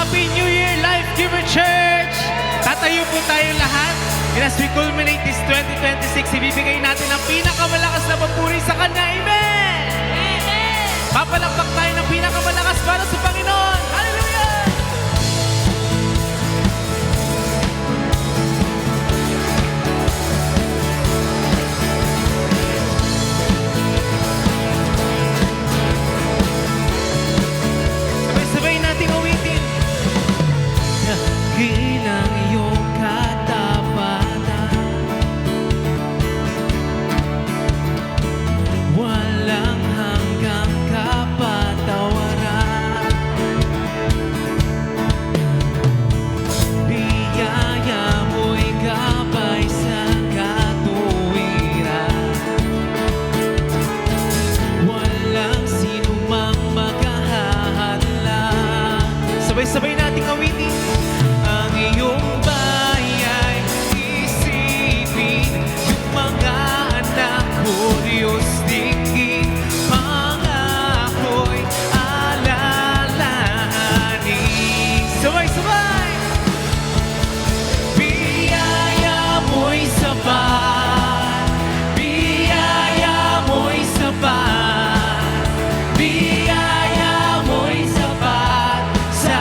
Happy New Year, Life Giver Church! Tatayo po tayo lahat. And as we culminate this 2026, ibibigay natin ang pinakamalakas na papuri sa Kanya. Amen! Amen! Papalakpak tayo ng pinakamalakas para sa Panginoon. Hallelujah! Sabay-sabay natin awitin. Dakilang iyong katapatan, walang hanggang kapatawaran. Biyaya mo'y gabay sa katuwiran, walang sinumang makahahadlang. Sabay-sabay nating awitin. Ang iyong bayay isipin, yung mga anak ko, Diyos dinggin, pangako'y alalahanin. Sabay-sabay! Biyaya mo'y sapat, biyaya mo'y sapat, biyaya mo'y sapat sa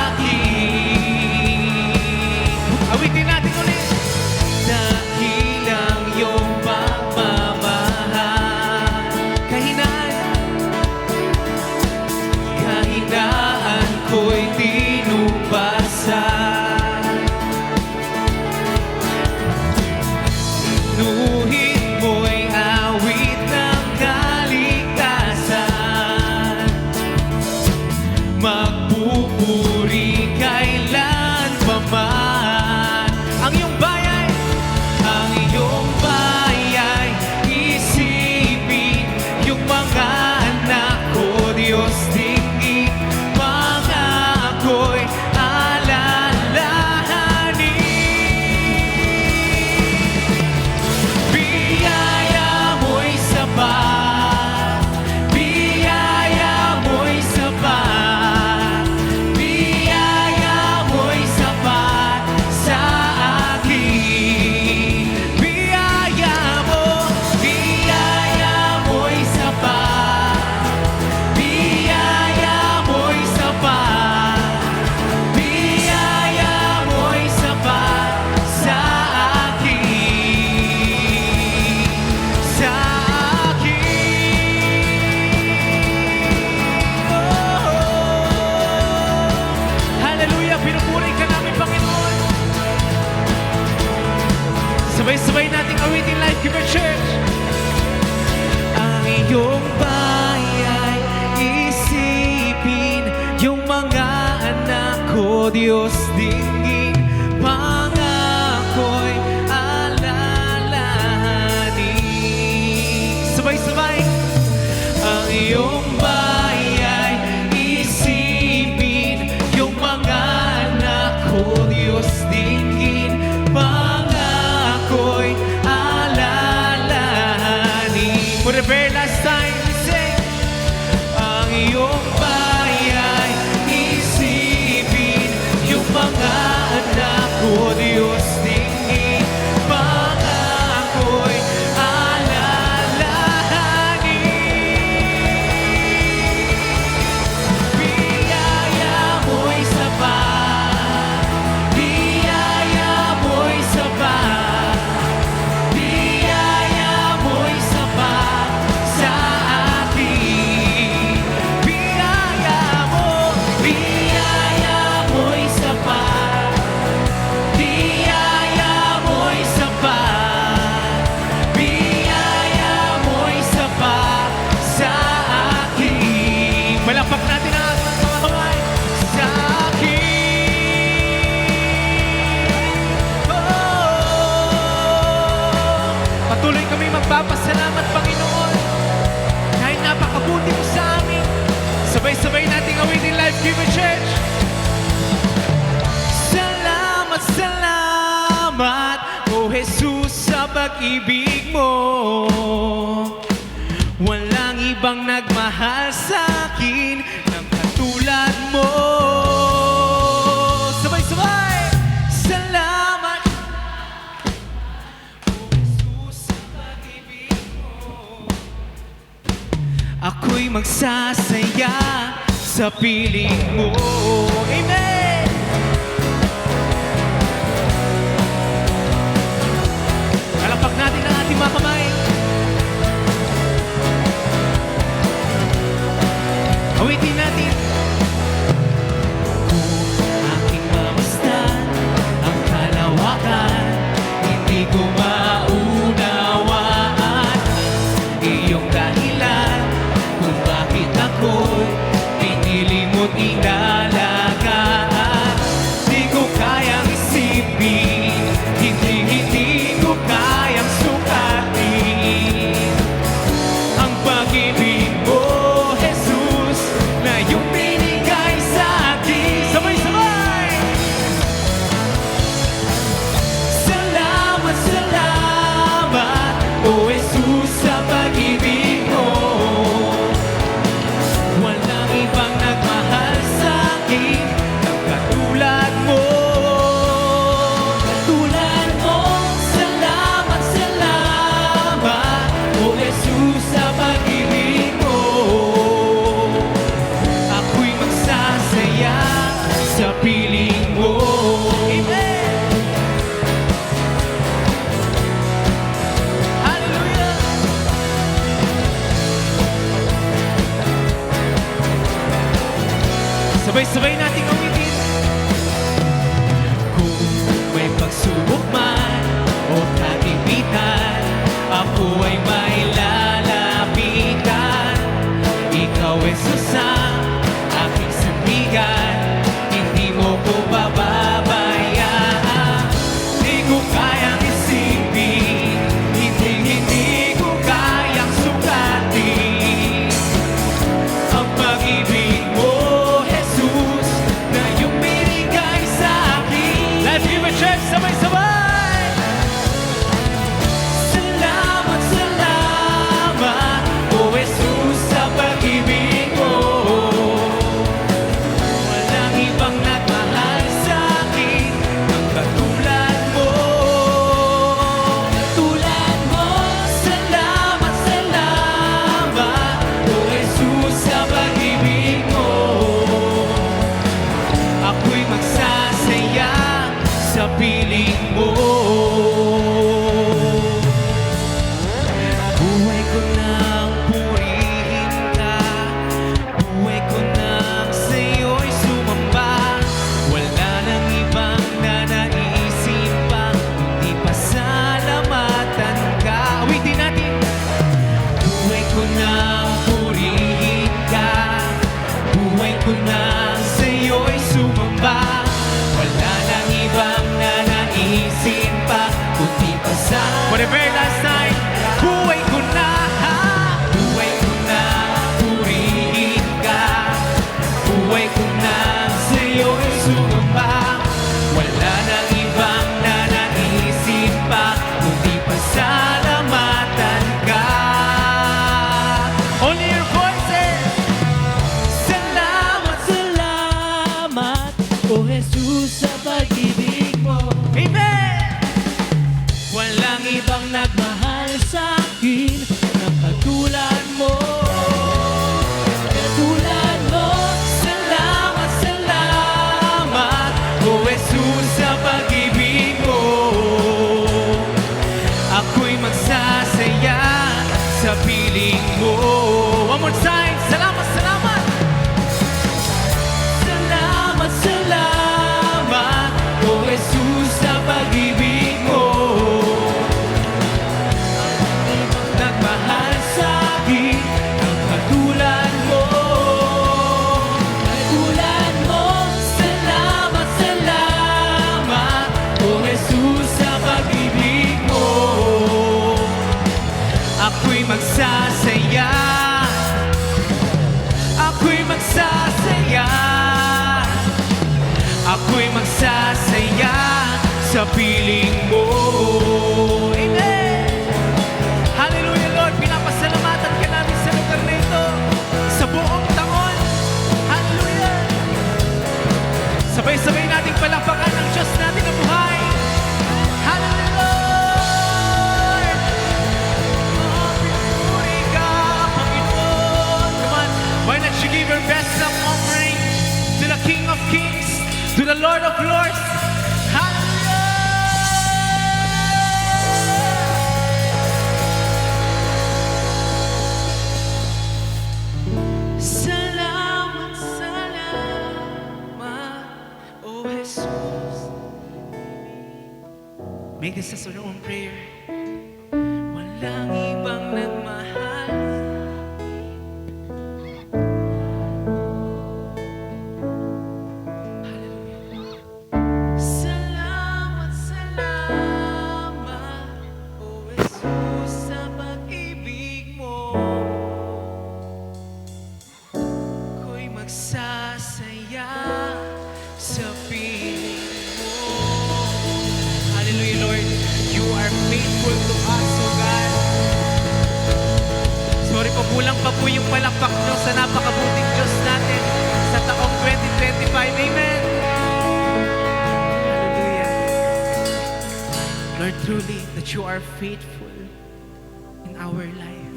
akin. Awitin natin ulit. Dakilang iyong pagmamahal, kahinaan ko'y tinubasan. Inuhin mo'y awit ng kaligtasan, magpupuri kailan pa man. Ang iyong bayay, ang iyong bayay isipin, yung mga anak ko, Diyos dinggin, mga ako'y alalahanin. Biyaya mo'y sapat, biyaya mo'y sapat, biyaya mo'y sapat sa akin. Biyaya mo'y sapat, biyaya mo'y sapat, biyaya mo'y sapat sa akin, sa akin. Hallelujah! Pinupuri ka namin, Panginoon. Sabay-sabay nating awitin, Life Giver Church. Ang iyong bayay isipin, yung mga anak ko, Diyos dinggin, pangako'y alalahanin. Sabay-sabay. Ang iyong bayay isipin, yung mga anak ko, Diyos dinggin, pangako'y alalahanin. For the very last time, we sing. Ang iyong bayay isipin, yung mga anak ko, Diyos dinggin, pangako'y alalahanin. Biyaya mo'y sapat, biyaya mo'y sapat, biyaya mo'y sapat sa akin. Biyaya mo'y sapat, biyaya mo'y sapat, biyaya mo'y sapat sa akin. Malakpak natin ang ating mga kamay. Sa akin. Oh, patuloy kami magpapasalamat, Panginoon, kahit napakabuti mo sa amin. Sabay-sabay nating awitin, Life Giver Church. Salamat, salamat, O Jesus, sa pag-ibig mo. Walang ibang nagmahal sa akin ng katulad mo. ako'y magsasaya sa piling mo. Amen! Kalapak natin ang ating mga kamay. Awitin natin. Kung aking mamasdan ang kalawakan, hindi ko maunawaan iyong dahilan kung bakit ako'y pinili mo't inalagaan. Di ko kayang isipin, hindi ko kayang sukatin ang pag-ibig mo, Jesus, na iyong binigay sa akin. Sabay-sabay! Salamat, salamat, O Jesus, sa pag-ibig mo. Walang ibang nagmahal sa akin ng katulad mo. Katulad mo, salamat, salamat, O Jesus, sa pag-ibig mo. Ako'y magsasaya sa piling mo. Amen! Hallelujah! Sabay-sabay nating umitin. Kung may pagsubok man o kagipitan, ako ay may lalapitan. Ikaw, Jesus, ang aking sandigan, hindi mo ko bababayaan. Di ko kayang isipin, hindi ko kayang sukatin ang pag-ibig mo, Jesus, na iyong binigay sa akin. Let's give a check, sabay-sabay! Salamat, salamat, O Jesus, sa pag-ibig mo. Walang ibang nagmahal sa akin ng katulad mo. Katulad mo, salamat, salamat, O Jesus, sa pag-ibig mo. Ako'y magsasaya sa piling mo. Buhay ko nang purihin ka, buhay ko nang sa'yo'y sumamba. Wala nang ibang nanaisin pa, kundi pasalamatan ka. Awitin natin. Buhay ko nang purihin ka, buhay ko nang sa'yo'y sumamba. Wala nang ibang nanaisin pa, kundi pasalamatan. For the very last time, buhay ko na, buhay ko na purihin ka, buhay ko na sa'yo'y sumamba. Wala nang ibang nanaisin pa, kundi pasalamatan ka. Only your voices. Salamat, salamat, O Jesus, sa pag-ibig mo. Amen! Walang ibang nagmahal sa akin ng katulad mo. Katulad mo, salamat, salamat, O Jesus, sa pag-ibig mo. Ako'y magsasaya sa piling mo. One more time, salamat, salamat. Salamat, salamat, O Jesus, sa pag-ibig mo. Nagmahal sa akin ang katulad mo. Katulad mo, salamat, salamat, O Jesus, sa pag-ibig mo. Ako'y magsasaya, ako'y magsasaya, ako'y magsasaya sa piling mo. Amen! Hallelujah, Lord! Pinapasalamatan ka namin sa lugar na ito, sa buong taon. Hallelujah! Sabay-sabay nating palakpakan ang Diyos natin na buhay. Hallelujah, Lord! Pinupuri ka, Panginoon. Make this as our own prayer. Walang ibang nagmahal. Hallelujah. Salamat, salamat, O Jesus, sa pag-ibig mo. Ko'y magsasaya sa piling mo. Hallelujah, Lord. You are faithful to us, O God. Sorry po, kulang pa po yung palakpak nyo sa napakabuting Diyos natin sa taong 2025. Amen. Hallelujah. Lord, truly that you are faithful in our life.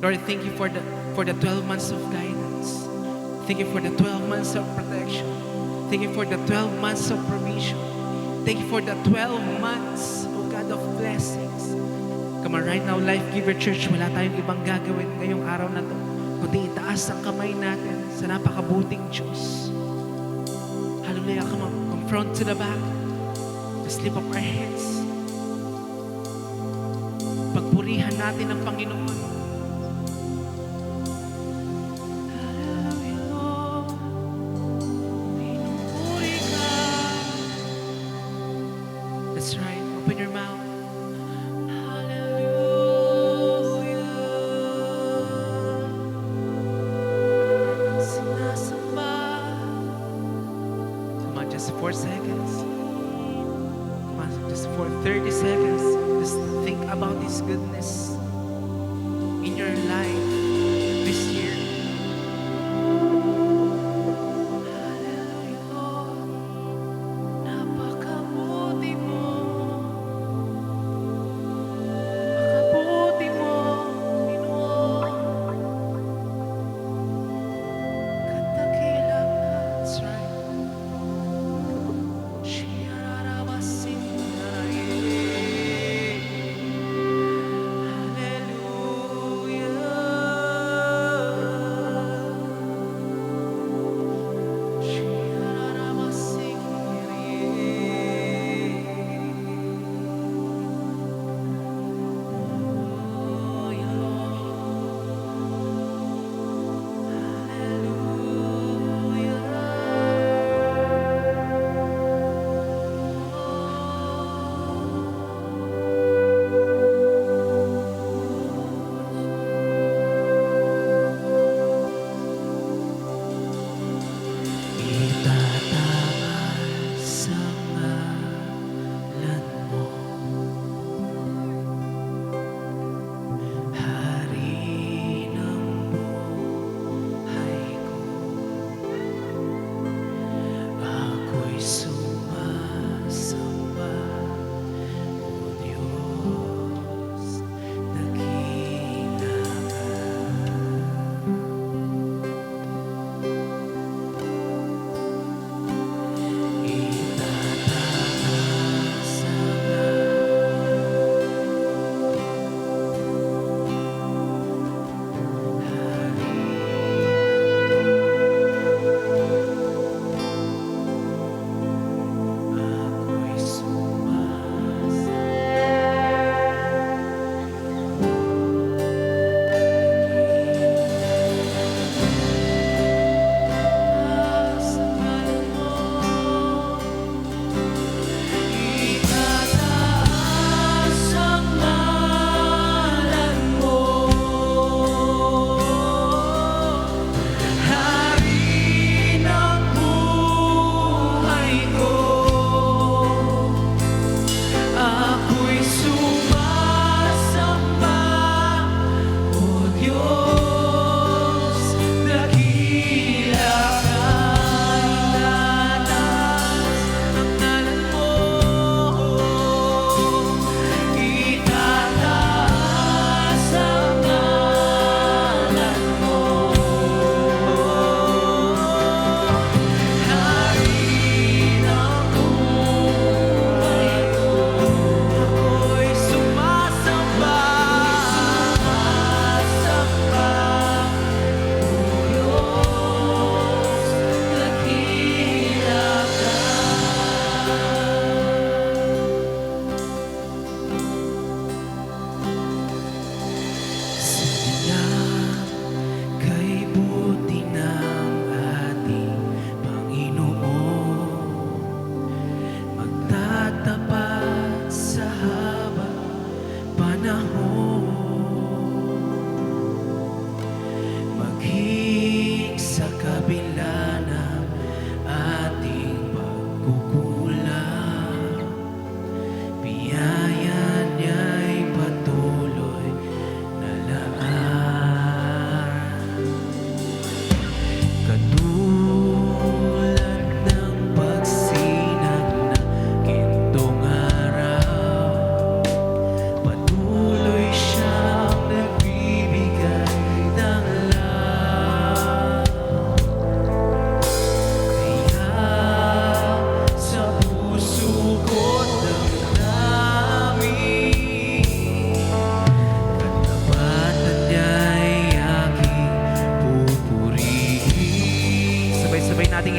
Lord, thank you for the 12 months of guidance. Thank you for the 12 months of protection. Thank you for the 12 months of provision. Thank you for the 12 months, oh God, of blessings. Come on, right now, Life Giver Church, wala tayong ibang gagawin ngayong araw na to, kundi itaas ang kamay natin sa napakabuting Diyos. Hallelujah, come on, from front to the back, just lift up our hands. Pagpurihan natin ang Panginoon. Hallelujah, Lord. Pinupuri ka. That's right, open your mouth. Come on, just 4 seconds. Come on, just for 30 seconds. Just think about His goodness.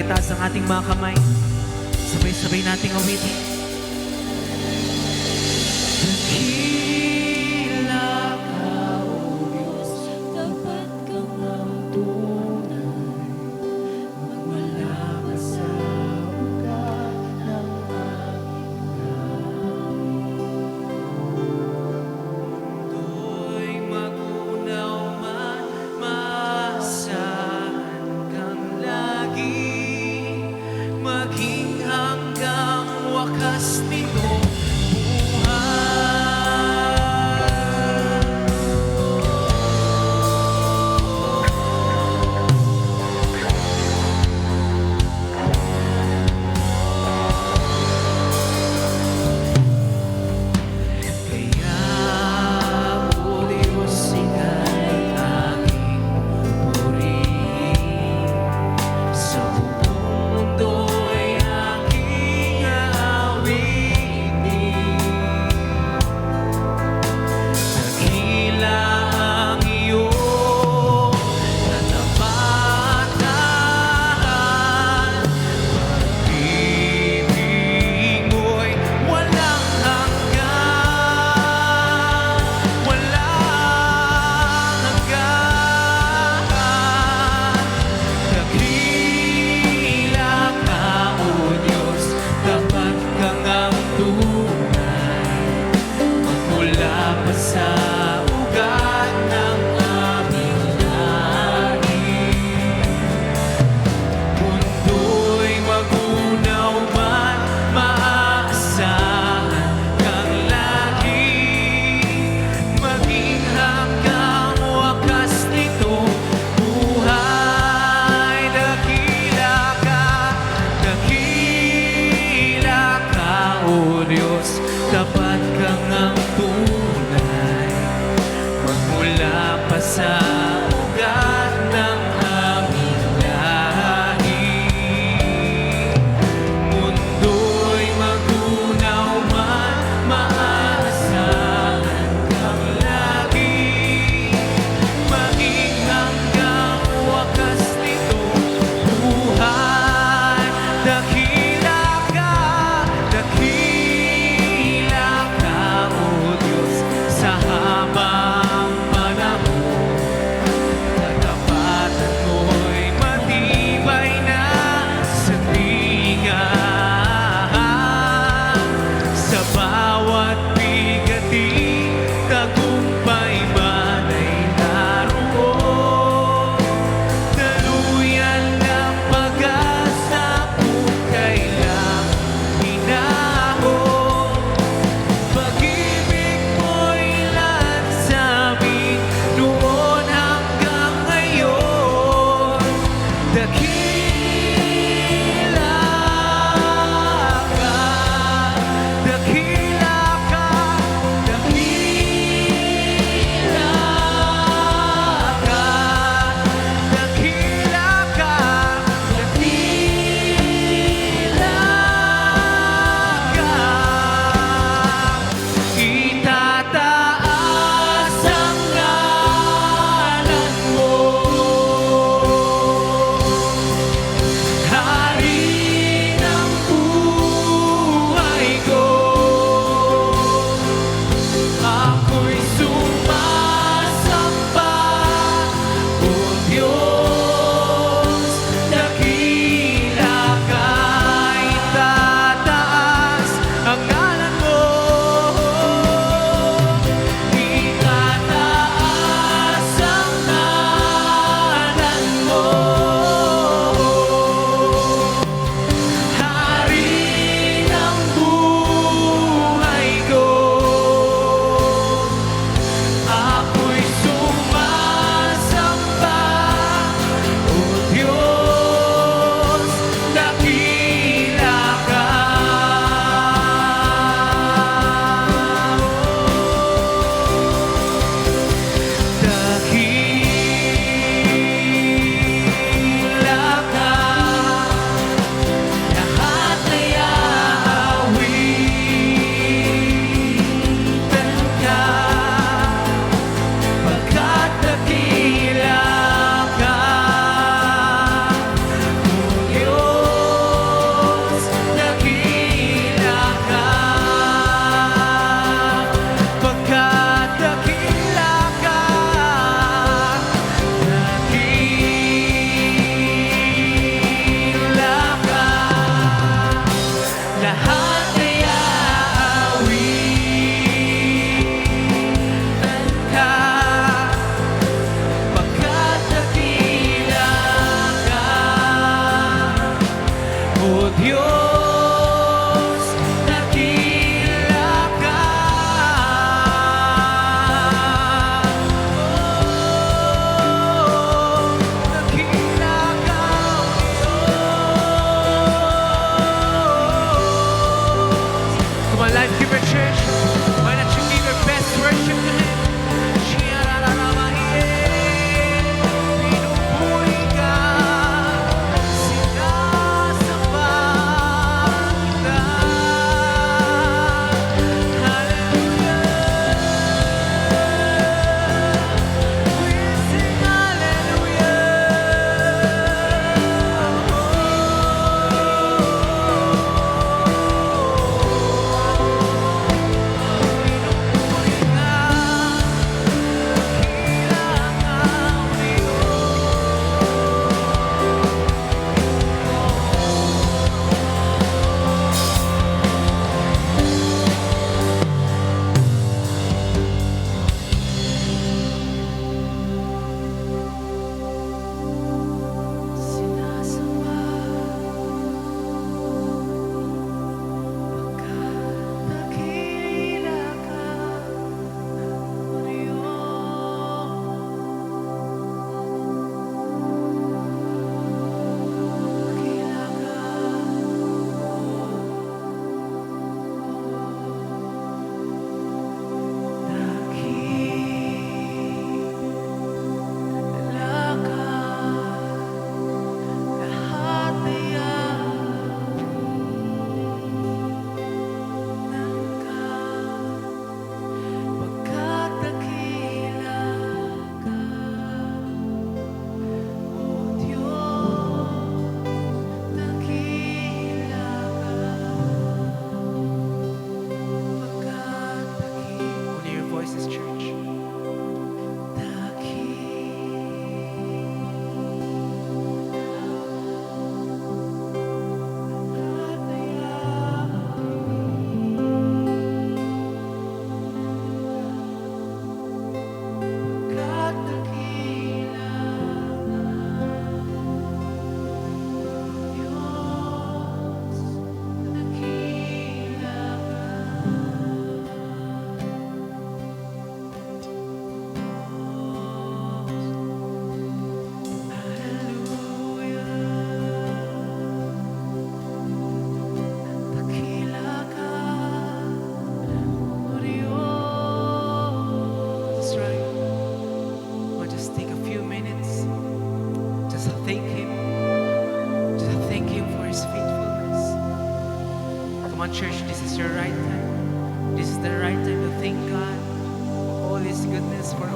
itaas ang ating mga kamay. Sabay-sabay nating awitin. Dakila ka, O Diyos, Dapat kang ang tunay, magwala ka sa ugat ng Mundo'y magunaw man, maasahan kang lagi, maging hanggang wakas nito buhay. Kaya, O Diyos, ika'y aking purihin. Sa buong mundo'y aking aawitin. Dakila ang iyong katapatan, pag-ibig mo'y walang hanggan, walang hanggan. Dakila ka, O Diyos, dapat kang ang tunay, magmula pa sa ugat ng aming lahi. Mundo'y magunaw man, maaasahan kang lagi, maging hanggang wakas nito buhay. Dakila ka, O Diyos, dapat kang ang tunay, magmula pa sa ugat ng aming lahi. Mundo'y magunaw man, maaasahan kang lagi, maging hanggang wakas nito buhay. Dakila ka, O Diyos, sa habang panahon.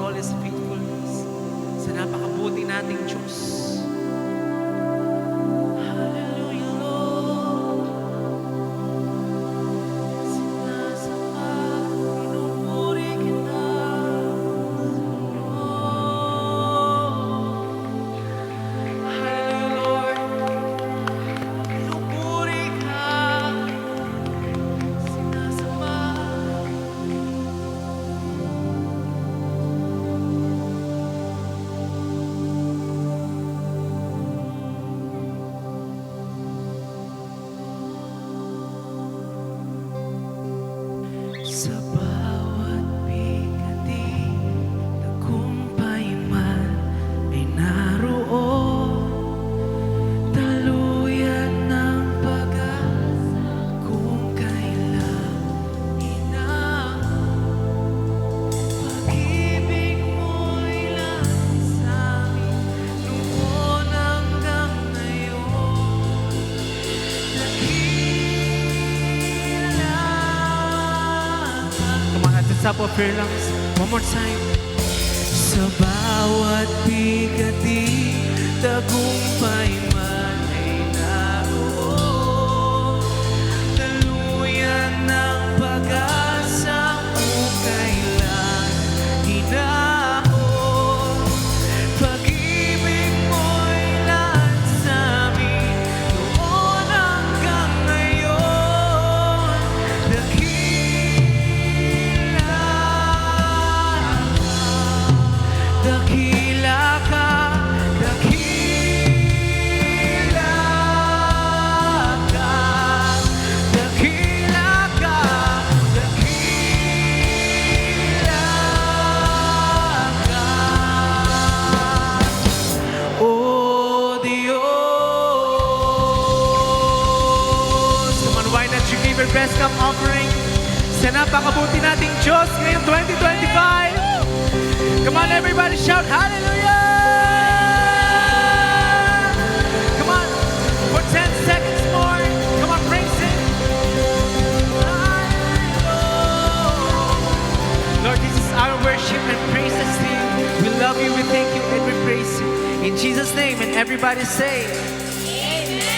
flawless faithfulness sa napakabuti nating Diyos. Hallelujah, Lord. Sinasamba, pinupuri kita. Hallelujah, Lord. Pinupuri ka. Sinasamba. Sa bawat bigati, tagumpay man ay naroon. Daluyan ng pag-asa kung kailan inaon. Pag-ibig mo'y langit sa'min noon hanggang ngayon. Come on, at the top of your lungs, one more time. Sa bawat bigati, tagumpay man ay naroon. Daluyan ng pag-asa kung kailan hinaon. Pag-ibig mo'y lahat sa'min noon hanggang ngayon. Dakila ka, dakila ka, dakila ka, dakila ka. Oh Diyos. Come on, why not you give your best cup offering sa napakabuti nating Diyos ngayong 2025? Come on, everybody, shout hallelujah! Come on, for 10 seconds more. Come on, praise Him. Lord, this is our worship and praises to you. We love you, we thank you, and we praise you. In Jesus' name, and everybody say,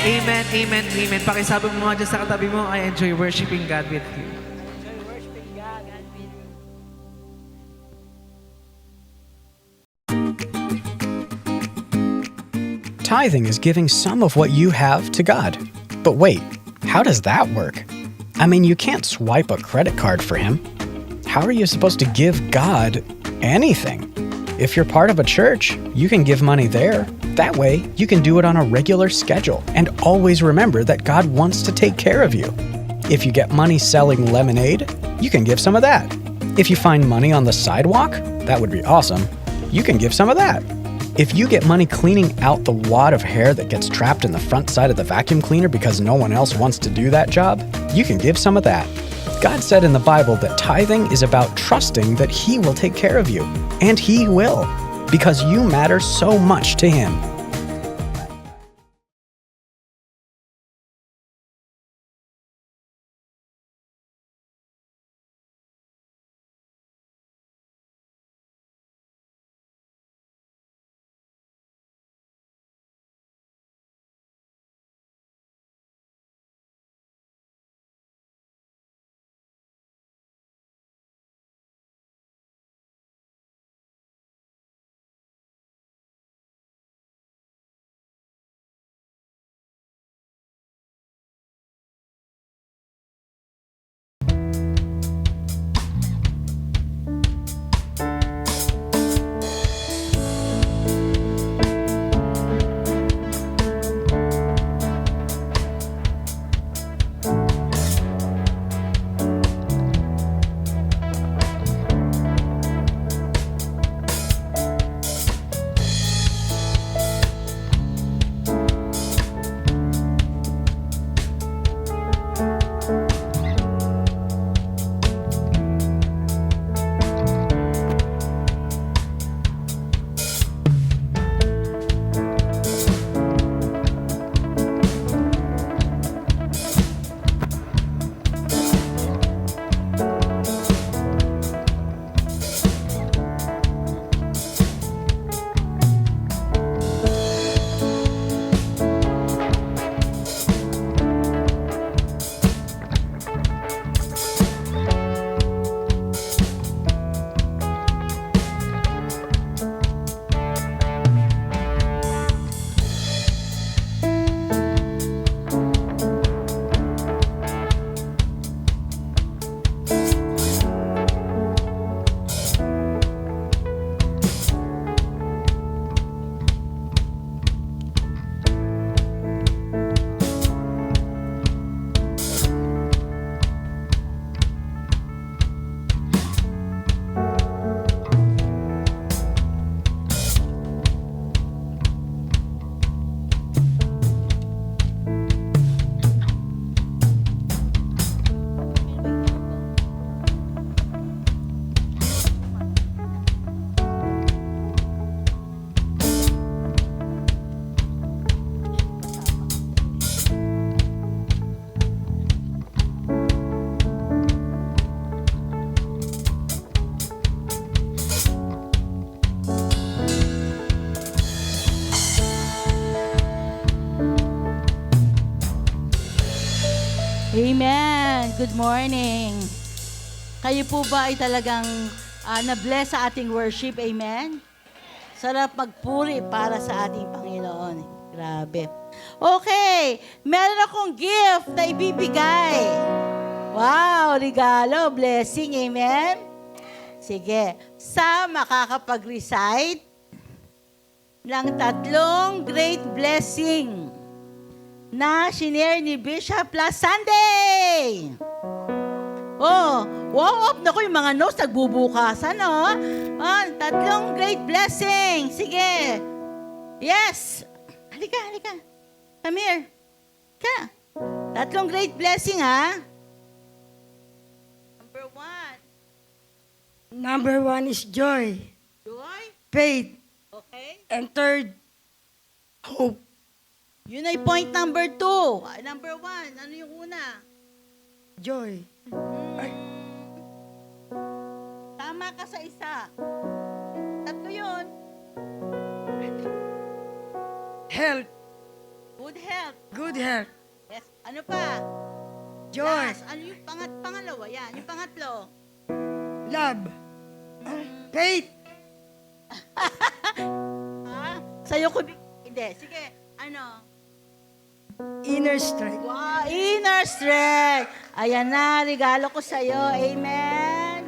Amen, amen, amen. Pakisabi mo mga dyan sa katabi mo, I enjoy worshiping God with you. Tithing is giving some of what you have to God. But wait, how does that work? I mean, you can't swipe a credit card for Him. How are you supposed to give God anything? If you're part of a church, you can give money there. That way, you can do it on a regular schedule. And always remember that God wants to take care of you. If you get money selling lemonade, you can give some of that. If you find money on the sidewalk, that would be awesome. You can give some of that. If you get money cleaning out the wad of hair that gets trapped in the front side of the vacuum cleaner because no one else wants to do that job, you can give some of that. God said in the Bible that tithing is about trusting that He will take care of you. And He will, because you matter so much to Him. Amen. Good morning. Kayo po ba ay talagang na-bless sa ating worship? Amen? Sarap magpuri para sa ating Panginoon. Grabe. Okay. Meron akong gift na ibibigay. Wow, regalo, blessing. Amen? Sige. Sa makakapag-recite ng 3 great blessing na shinare ni Bishop last Sunday. Oh, wow, naku, yung mga notes nagbubukasan, oh. 3 great blessing. Sige. Yes. Halika. Come here. Ka. 3 great blessing, ha? Number 1 is joy, Joy. faith, Okay. and third, hope. Yun ay point number 2. Number 1, ano yung una? Joy. Ay, Tama ka sa isa. 3 yun. health, Good health. good health, Yes. Ano pa? joy, Last. Ano yung pangalawa? Yan. Yung pangatlo. love, faith, Ha? Sa'yo ko... Hindi. Sige. Ano? inner strength. Wow, inner strength. Ayan na, regalo ko sa'yo. Amen.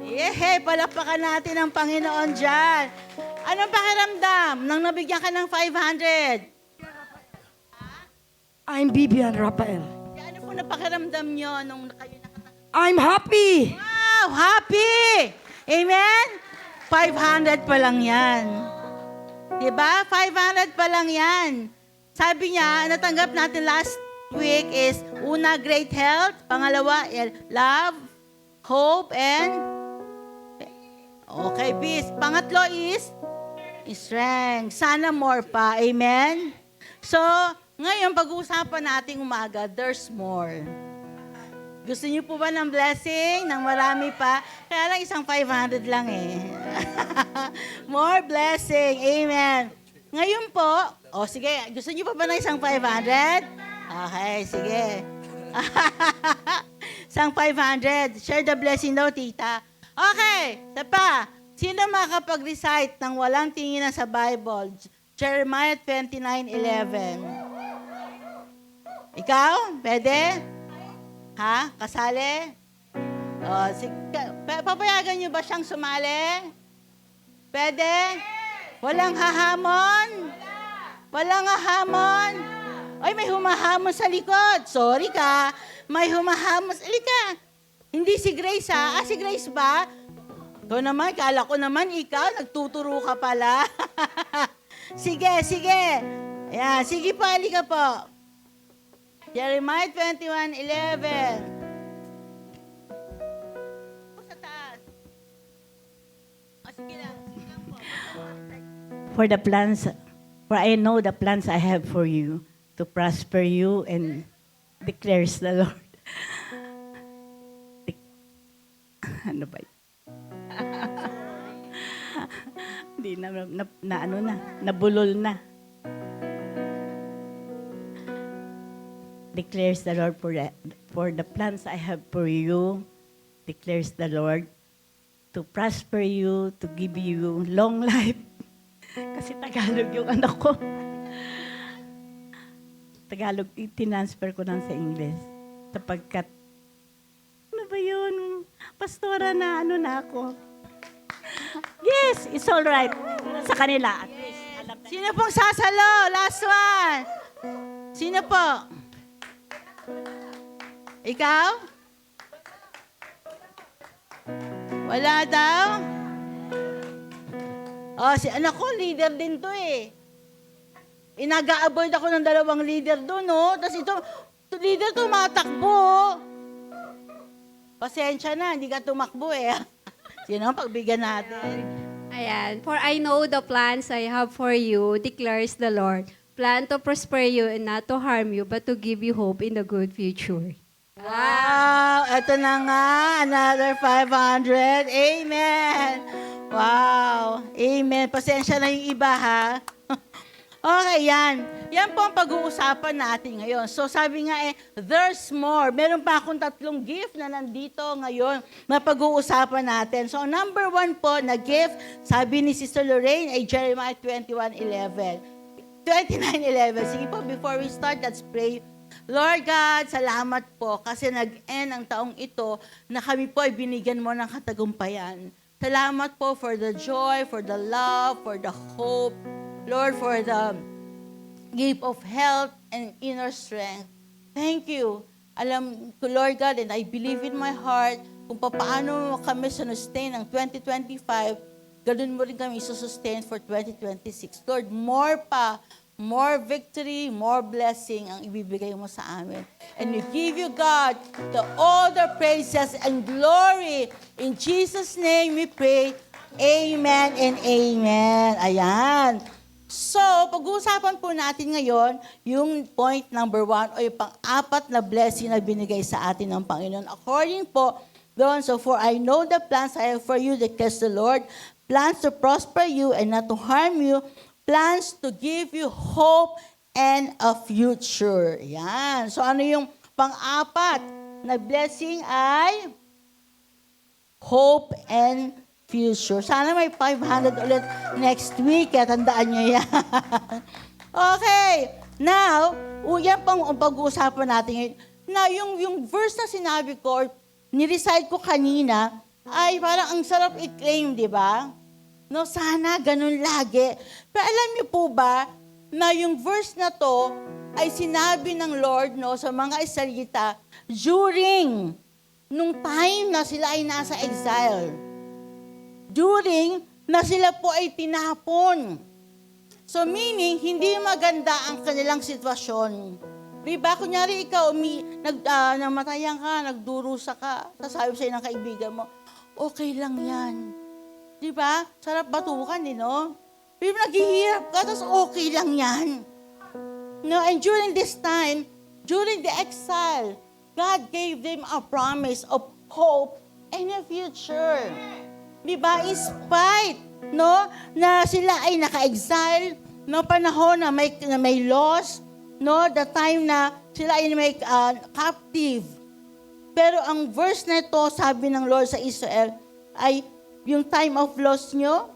Yehey, palakpakan natin ang Panginoon dyan. Anong pakiramdam nang nabigyan ka ng 500? I'm Bibian Rafael. Ano po na pakiramdam nyo nung kayo nakatanggap? I'm happy. Wow, happy! Amen? 500 pa lang yan. Diba? 500 pa lang yan. Sabi niya, natanggap natin last week is, una, great health. Pangalawa, love, hope, and okay, peace. Pangatlo is strength. Sana more pa. Amen? So, ngayon, pag-uusapan nating umaga, there's more. Gusto niyo po ba ng blessing? Ng marami pa? Kaya lang isang 500 lang eh. More blessing. Amen. Ngayon po, sige, gusto niyo pa ba ng isang 500? Okay, sige. Isang 500. Share the blessing daw, tita. Okay, isa pa. Sino makapag-recite ng walang tinginan sa Bible? Jeremiah 29:11. Ikaw? Pwede? Ha? Kasali? Papayagan niyo ba siyang sumali? Pwede? Walang hahamon? Walang hahamon? Ay, may humahamon sa likod. Sorry ka. May humahamon. Halika. Hindi si Grace, ha? Si Grace ba? Ikaw naman, kala ko naman ikaw. Nagtuturo ka pala. Sige. Ayan, sige po, halika po. Jeremiah 21:11. Sa taas. Sige lang po. For I know the plans I have for you, to prosper you and declares the Lord. Ano ba? Hindi nabulol na. Declares the Lord, for the plans I have for you, declares the Lord, to prosper you, to give you long life. Kasi Tagalog yung anak ko. Tagalog, itinransfer ko lang sa English. Sapagkat, ano ba yun? Pastora na, na ako. Yes, it's all right. Sa kanila, at least. Alam na. Sino pong sasalo? Last one. Sino po? Ikaw? Wala daw? Si anak ko, leader din to eh. Inaga-avoid ako ng 2 leader doon, no? Tapos ito leader tumatakbo. Pasensya na, hindi ka tumakbo eh. Sino ang pagbigyan natin? Ayan. For I know the plans I have for you, declares the Lord. Plan to prosper you and not to harm you, but to give you hope in the good future. Wow! Ito na nga, another 500. Amen! Wow! Amen! Pasensya na yung iba, ha? Okay, yan. Yan po ang pag-uusapan natin ngayon. So sabi nga there's more. Meron pa akong 3 gift na nandito ngayon na pag-uusapan natin. So number 1 po na gift, sabi ni Sister Lorraine ay Jeremiah 29:11. Sige po, before we start, let's pray. Lord God, salamat po kasi nag-end ang taong ito na kami po ay binigyan mo ng katagumpayan. Salamat po for the joy, for the love, for the hope, Lord, for the gift of health and inner strength. Thank you. Alam ko, Lord God, and I believe in my heart kung paano mo kami sustain ng 2025, ganun mo rin kami sustain for 2026. Lord, more victory, more blessing ang ibibigay mo sa amin. And we give you, God, all the praises and glory. In Jesus' name we pray. Amen and amen. Ayan. So, pag-uusapan po natin ngayon, yung point number 1 o yung pang-apat na blessing na binigay sa atin ng Panginoon. According po doon, so for I know the plans I have for you, declares the Lord, plans to prosper you and not to harm you, plans to give you hope and a future. Yan. So, ano yung pang-apat na blessing ay hope and future. Sana may 500 ulit next week. Kaya tandaan nyo yan. Okay. Now, yan pang pag-uusapan natin ngayon. Na yung verse na sinabi ko, nirecite ko kanina, ay parang ang sarap i-claim, di ba? No, sana ganun lagi. Pero alam niyo po ba, na yung verse na to, ay sinabi ng Lord, no, sa mga Israelita, during nung time na sila ay nasa exile. During na sila po ay tinapon. So meaning, hindi maganda ang kanilang sitwasyon. Diba? Kunyari ikaw, namatayan ka, nagdurusa ka, sasabi sa'yo ng kaibigan mo, okay lang yan. Diba? Sarap batukan, no? Pero naghihirap ka, tapos okay lang yan. No, and during this time, during the exile, God gave them a promise of hope and a future. Diba? In spite, no, na sila ay naka-exile, no, panahon na may loss, no, the time na sila ay may captive. Pero ang verse na ito, sabi ng Lord sa Israel, ay yung time of loss nyo,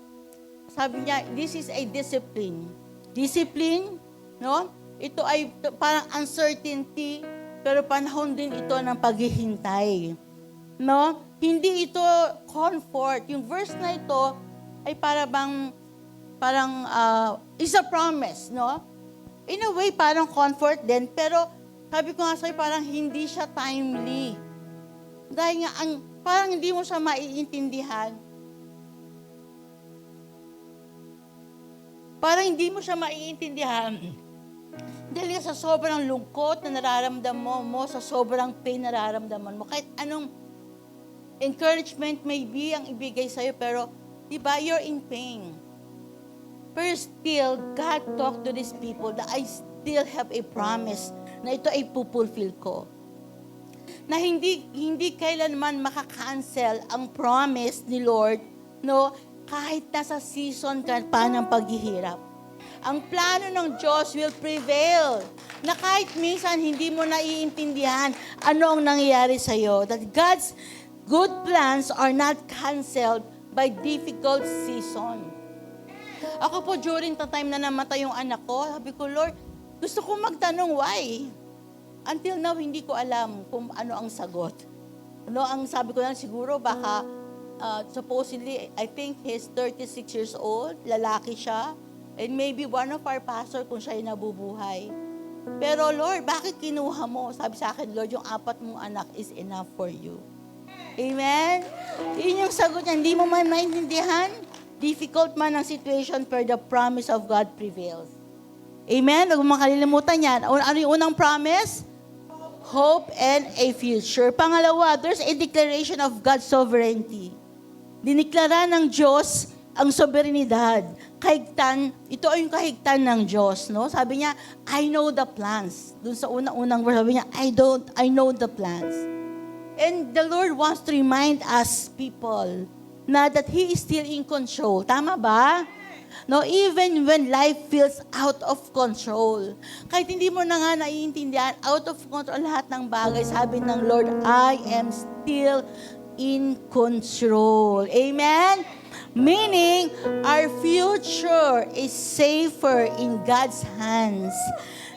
sabi niya, this is a discipline. Discipline, no? Ito ay parang uncertainty, pero panahon din ito ng paghihintay. No? Hindi ito comfort. Yung verse na ito ay parang is a promise, no? In a way, parang comfort din, pero sabi ko nga sa'yo, parang hindi siya timely. Dahil nga, parang hindi mo siya maiintindihan. Parang hindi mo siya maiintindihan. Dahil nga sa sobrang lungkot na nararamdaman mo, sa sobrang pain na nararamdaman mo, kahit anong encouragement maybe ang ibigay sa'yo, pero, di ba, you're in pain. Pero still, God talked to these people that I still have a promise na ito ay pupulfill ko. Na hindi kailanman makakancel ang promise ni Lord, no, kahit nasa season ka pa ng paghihirap. Ang plano ng Diyos will prevail. Na kahit minsan hindi mo naiintindihan ano ang nangyayari sa'yo. That God's good plans are not canceled by difficult season. Ako po, during the time na namatay yung anak ko, sabi ko, Lord, gusto ko magtanong why. Until now, hindi ko alam kung ano ang sagot. Ano ang sabi ko lang, siguro baka, supposedly, I think he's 36 years old, lalaki siya, and maybe one of our pastor kung siya ay nabubuhay. Pero Lord, bakit kinuha mo? Sabi sa akin, Lord, yung 4 mong anak is enough for you. Amen? Yun yung sagot niya. Hindi mo man maintindihan, difficult man ang situation, pero the promise of God prevails. Amen? Huwag mo makalimutan yan. Ano yung unang promise? Hope and a future. Pangalawa, there's a declaration of God's sovereignty. Diniklara ng Diyos ang soberanidad. Kahigtan, ito ay yung kahigtan ng Diyos, no? Sabi niya, I know the plans. Doon sa unang verse, sabi niya, I know the plans. And the Lord wants to remind us, people, na that He is still in control. Tama ba? No, even when life feels out of control. Kahit hindi mo na nga naiintindihan, out of control lahat ng bagay, sabi ng Lord, I am still in control. Amen? Meaning, our future is safer in God's hands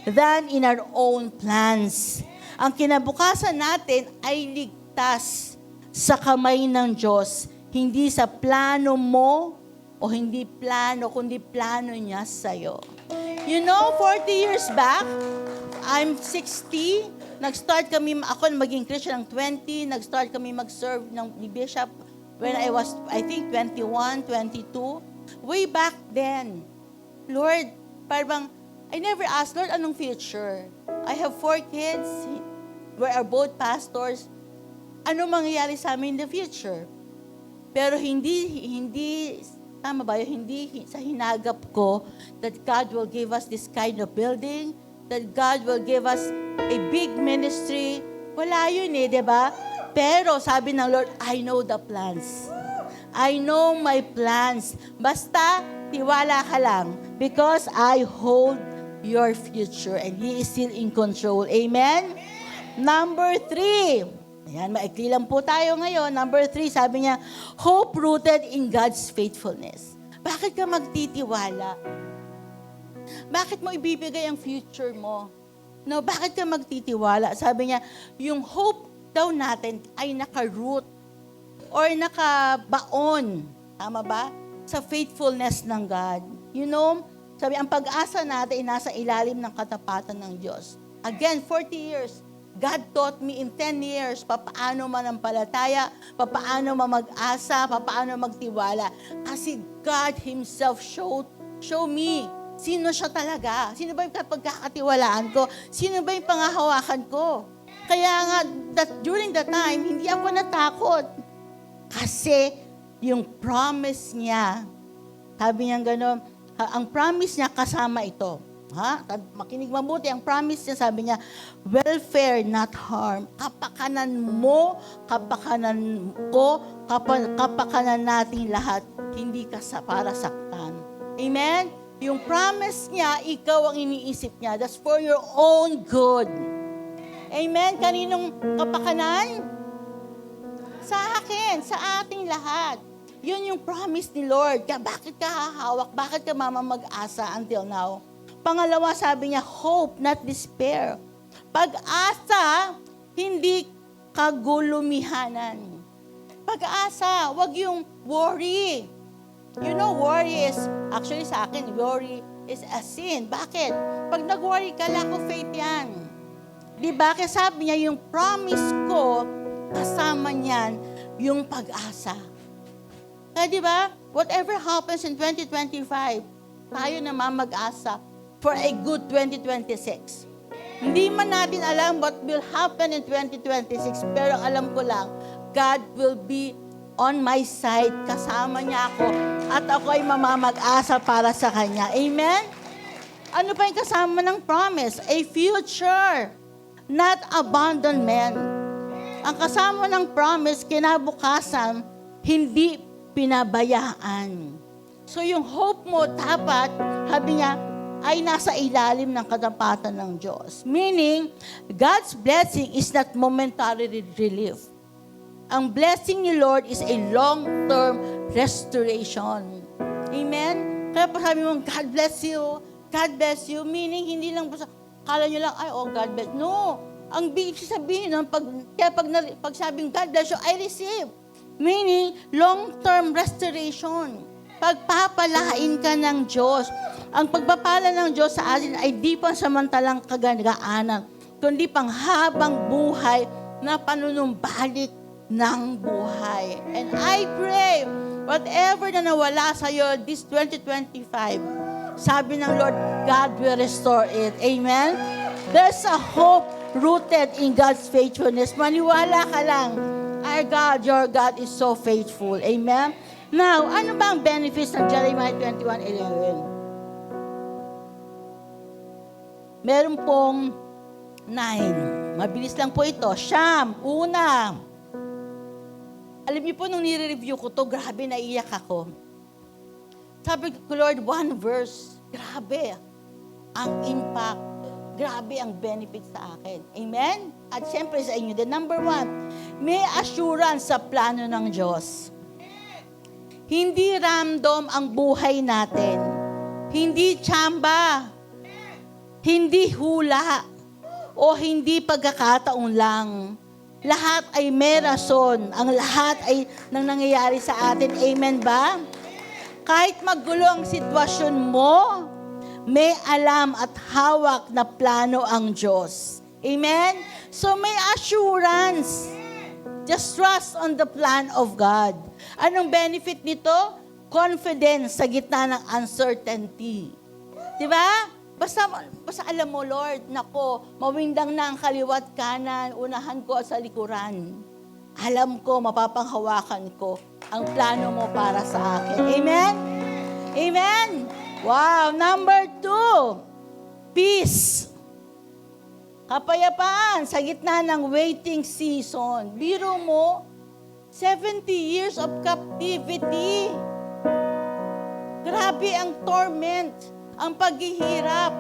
than in our own plans. Ang kinabukasan natin ay ligtas sa kamay ng Diyos, hindi sa plano mo o hindi plano, kundi plano niya sa'yo. You know, 40 years back, I'm 60, nag-start kami, ako maging Christian ng 20, nag-start kami mag-serve ni Bishop when I was, I think, 21, 22. Way back then, Lord, parang, I never asked, Lord, anong future? I have 4 kids, we are both pastors. Ano mangyayari sa amin in the future? Pero hindi, tama ba yun? Hindi sa hinagap ko that God will give us this kind of building, that God will give us a big ministry. Wala yun di ba? Pero sabi ng Lord, I know the plans. I know my plans. Basta, tiwala ka lang. Because I hold your future and He is still in control. Amen? Number 3. Ayan, maikli lang po tayo ngayon. Number 3, sabi niya, hope rooted in God's faithfulness. Bakit ka magtitiwala? Bakit mo ibibigay ang future mo? No, bakit ka magtitiwala? Sabi niya, yung hope daw natin ay naka-root or nakabaon. Tama ba? Sa faithfulness ng God. You know, sabi, ang pag-asa natin ay nasa ilalim ng katapatan ng Diyos. Again, 40 years. God taught me in 10 years papaano manampalataya, papaano mag-asa, papaano magtiwala. Kasi God Himself show me sino siya talaga. Sino ba yung pagkakatiwalaan ko? Sino ba yung pangahawakan ko? Kaya nga, during that time, hindi ako natakot. Kasi yung promise niya, sabi niya gano'n, ang promise niya kasama ito. Makinig mabuti, ang promise niya, sabi niya, welfare, not harm. Kapakanan mo, kapakanan ko, kapakanan natin lahat, hindi ka para saktan. Amen? Yung promise niya, ikaw ang iniisip niya. That's for your own good. Amen? Kaninong kapakanan? Sa akin, sa ating lahat. Yun yung promise ni Lord. Bakit ka hahawak? Bakit ka mag-asa until now? Pangalawa, sabi niya, hope, not despair. Pag-asa, hindi kagulumihanan. Pag-asa, wag yung worry. You know, worry is, actually sa akin, worry is a sin. Bakit? Pag nag-worry ka, lack of faith yan. Di ba? Kaya sabi niya, yung promise ko, kasama niyan, yung pag-asa. Kaya di ba? Whatever happens in 2025, tayo naman mag-asa for a good 2026. Hindi man natin alam what will happen in 2026, pero alam ko lang, God will be on my side, kasama niya ako, at ako ay mamamag-asa para sa Kanya. Amen? Ano pa yung kasama ng promise? A future, not abandonment. Ang kasama ng promise, kinabukasan, hindi pinabayaan. So yung hope mo, dapat, sabi niya, ay nasa ilalim ng katapatan ng Diyos. Meaning, God's blessing is not momentary relief. Ang blessing ni Lord is a long-term restoration. Amen? Kaya pa sabi mo, God bless you, meaning hindi lang, kala nyo lang, ay, oh, God bless. No, ang big sabihin nun, pag sabing God bless you, I receive. Meaning, long-term restoration. Pagpapalain ka ng Diyos. Ang pagpapala ng Diyos sa atin ay di pang samantalang kagandaanan, kundi pang habang buhay na panunumbalik ng buhay. And I pray, whatever na nawala sa iyo this 2025, sabi ng Lord, God will restore it. Amen? There's a hope rooted in God's faithfulness. Maniwala ka lang. Our God, your God is so faithful. Amen? Now, ano ba ang benefits ng Jeremiah 21:11? Meron pong 9. Mabilis lang po ito. Siyam, una. Alam niyo po, nung nire-review ko to, grabe, naiyak ako. Sabi ko, Lord, one verse. Grabe ang impact. Grabe ang benefit sa akin. Amen? At siyempre sa inyo, the number 1, may assurance sa plano ng Diyos. Hindi random ang buhay natin. Hindi tsamba. Hindi hula. O hindi pagkakataon lang. Lahat ay may rason. Ang lahat ay nang nangyayari sa atin. Amen ba? Kahit magulo ang sitwasyon mo, may alam at hawak na plano ang Diyos. Amen? So may assurance. Just trust on the plan of God. Anong benefit nito? Confidence sa gitna ng uncertainty. Diba? Basta alam mo, Lord, nako, mawindang na ang kaliwat kanan, unahan ko sa likuran. Alam ko, mapapanghawakan ko ang plano mo para sa akin. Amen? Amen? Wow, number 2, peace. Kapayapaan sa gitna ng waiting season. Biro mo, 70 years of captivity. Grabe ang torment, ang paghihirap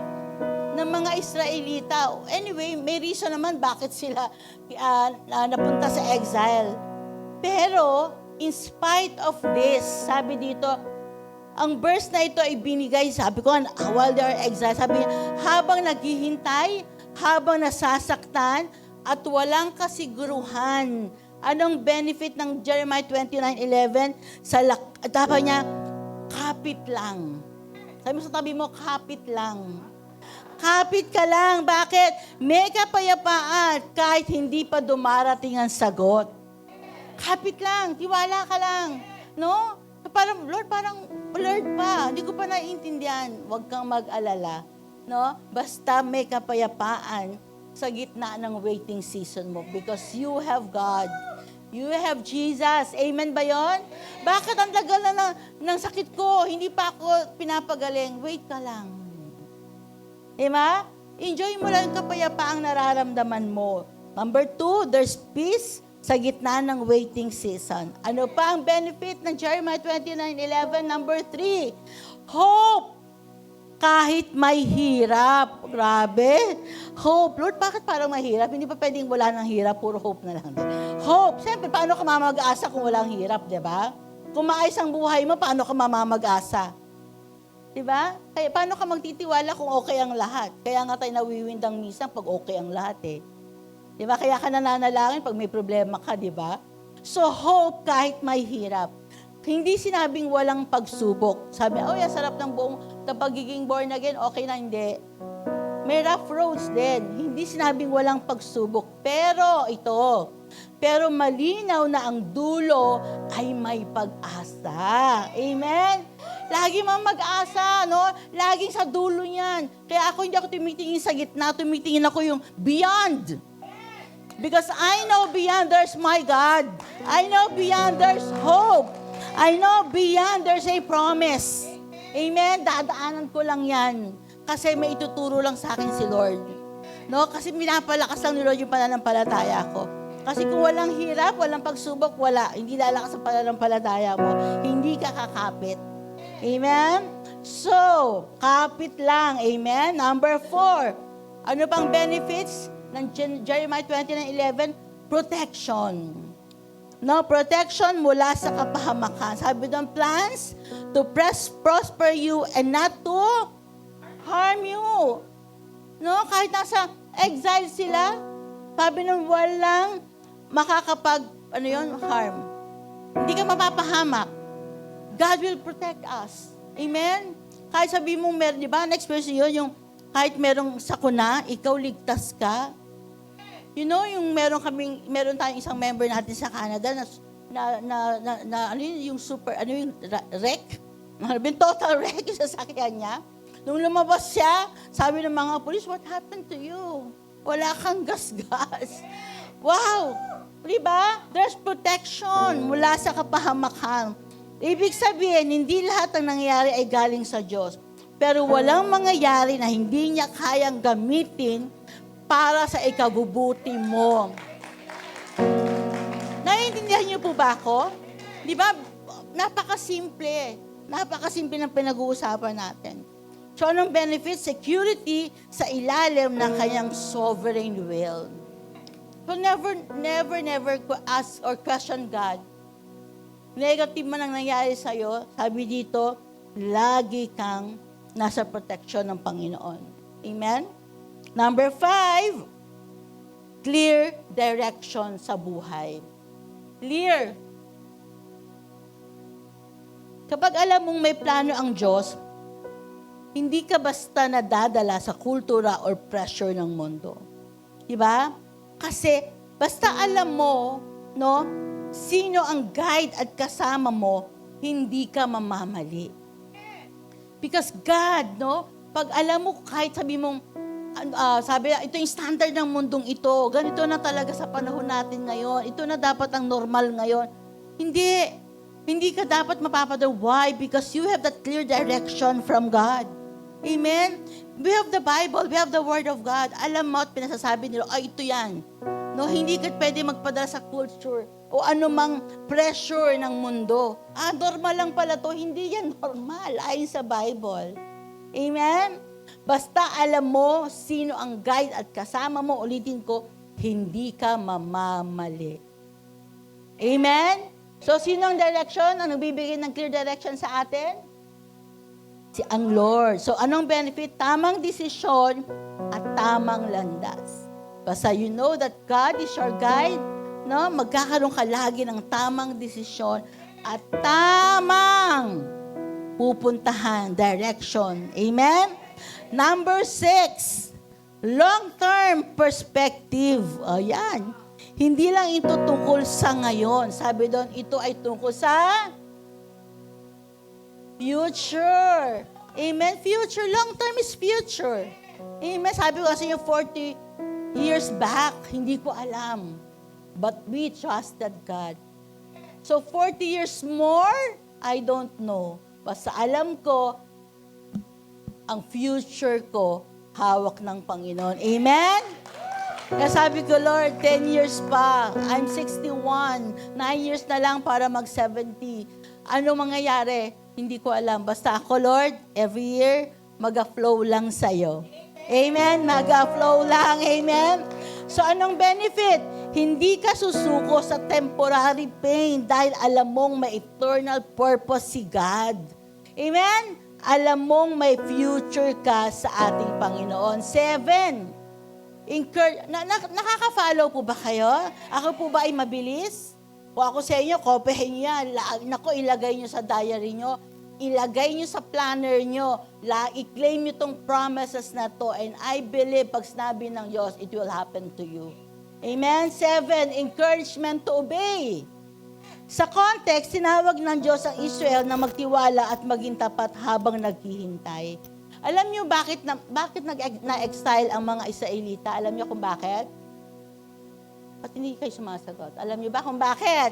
ng mga Israelita. Anyway, may reason naman bakit sila napunta sa exile. Pero, in spite of this, sabi dito, ang verse na ito ay binigay, sabi ko, while they are exiled, sabi niya, habang naghihintay, habang nasasaktan, at walang kasiguruhan. Anong benefit ng Jeremiah 29:11? Sabi niya, kapit lang. Sabi mo sa tabi mo, kapit lang. Kapit ka lang. Bakit? May kapayapaan kahit hindi pa dumarating ang sagot. Kapit lang. Tiwala ka lang. No? Parang, Lord pa. Hindi ko pa naiintindihan. Huwag kang mag-alala. No? Basta may kapayapaan sa gitna ng waiting season mo. Because you have God. You have Jesus. Amen ba yon? Bakit ang tagal na ng sakit ko? Hindi pa ako pinapagaling. Wait ka lang. Diba? Enjoy mo lang yung kapayapaang nararamdaman mo. Number 2, there's peace sa gitna ng waiting season. Ano pa ang benefit ng Jeremiah 29:11? Number 3, hope. Kahit may hirap. Grabe. Hope. Lord, bakit parang mahirap? Hindi pa pwedeng wala ng hirap, puro hope na lang. Hope. Siyempre, paano ka mamag-asa kung walang hirap, di ba? Kung maayos ang buhay mo, paano ka mamamag-asa? Di ba? Kaya paano ka magtitiwala kung okay ang lahat? Kaya nga tayo nawiwindang minsan pag okay ang lahat eh. Di ba? Kaya ka nananalangin pag may problema ka, di ba? So, hope kahit may hirap. Hindi sinabing walang pagsubok. Sabi, sarap ng buong pagiging born again, okay na, hindi. May rough roads din. Hindi sinabing walang pagsubok. Pero malinaw na ang dulo ay may pag-asa. Amen? Lagi mang mag-asa, no? Laging sa dulo niyan. Kaya hindi ako tumitingin sa gitna, tumitingin ako yung beyond. Because I know beyond there's my God. I know beyond there's hope. I know beyond there's a promise. Amen? Dadaanan ko lang yan. Kasi may ituturo lang sa akin si Lord. No? Kasi pinapalakas lang ni Lord yung pananampalataya ko. Kasi kung walang hirap, walang pagsubok, wala. Hindi lalakas ang pananampalataya mo. Hindi ka kakapit. Amen? So, kapit lang. Amen? Number 4. Ano pang benefits ng Jeremiah 29:11? Protection. No, protection mula sa kapahamakan. Sabi doon, plans to prosper you and not to harm you. No, kahit nasa exile sila, sabi nung walang harm. Hindi ka mapapahamak. God will protect us. Amen? Kahit sabi mong meron, di ba, next verse yun, yung kahit merong sakuna, ikaw ligtas ka. You know, yung meron tayong isang member natin sa Canada yung wreck? Total wreck yung sasakyan niya. Nung lumabas siya, sabi ng mga pulis, what happened to you? Wala kang gas-gas. Wow! Diba? There's protection mula sa kapahamakan. Ibig sabihin, hindi lahat ng nangyayari ay galing sa Diyos. Pero walang mangyayari na hindi niya kayang gamitin para sa ikabubuti mo. Naiintindihan niyo po ba ako? Di ba? Napakasimple. Napakasimple ng pinag-uusapan natin. So, anong benefit? Security sa ilalim ng kanyang sovereign will. So, never ask or question God. Negative man ang nangyari sa'yo, sabi dito, lagi kang nasa protection ng Panginoon. Amen? Number 5, clear direction sa buhay. Clear. Kapag alam mong may plano ang Diyos, hindi ka basta nadadala sa kultura or pressure ng mundo. Diba? Kasi basta alam mo, no, sino ang guide at kasama mo, hindi ka mamamali. Because God, no, pag alam mo, kahit sabi mong, sabi, ito yung standard ng mundong ito, ganito na talaga sa panahon natin ngayon, ito na dapat ang normal ngayon. Hindi ka dapat mapapadala. Why? Because you have that clear direction from God. Amen? We have the Bible, we have the Word of God. Alam mo at pinasasabi nila, ito yan. No, hindi ka pwede magpadala sa culture o anumang pressure ng mundo. Normal lang pala to. Hindi yan normal ayon sa Bible. Amen? Basta alam mo sino ang guide at kasama mo, ulitin ko, hindi ka mamamali. Amen? So, sino ang direction? Ang nagbibigay ng clear direction sa atin? Si ang Lord. So, anong benefit? Tamang desisyon at tamang landas. Basta you know that God is your guide, no? Magkakaroon ka lagi ng tamang desisyon at tamang pupuntahan, direction. Amen? Number 6, long-term perspective. Ayan. Hindi lang ito tungkol sa ngayon. Sabi doon, ito ay tungkol sa future. Amen? Future. Long term is future. Amen? Sabi ko kasi yung 40 years back, hindi ko alam. But we trusted God. So 40 years more, I don't know. Basta alam ko, ang future ko, hawak ng Panginoon. Amen? Kaya sabi ko, Lord, 10 years pa. I'm 61. 9 years na lang para mag-70. Ano mangyayari? Hindi ko alam. Basta ako, Lord, every year, mag-flow lang sa'yo. Amen? Mag-flow lang. Amen? So, anong benefit? Hindi ka susuko sa temporary pain dahil alam mong may eternal purpose si God. Amen? Alam mong may future ka sa ating Panginoon. 7, nakaka-follow po ba kayo? Ako po ba ay mabilis? O ako sa inyo, kopyahin niya. Nako, ilagay niyo sa diary niyo. Ilagay niyo sa planner niyo. I-claim niyo tong promises na to. And I believe, pag sinabi ng Diyos, it will happen to you. Amen? 7, encouragement to obey. Sa context, tinawag ng Diyos ang Israel na magtiwala at maging tapat habang naghihintay. Alam niyo bakit na-exile ang mga Israelita? Alam niyo kung bakit? At hindi kayo sumasagot. Alam niyo ba kung bakit?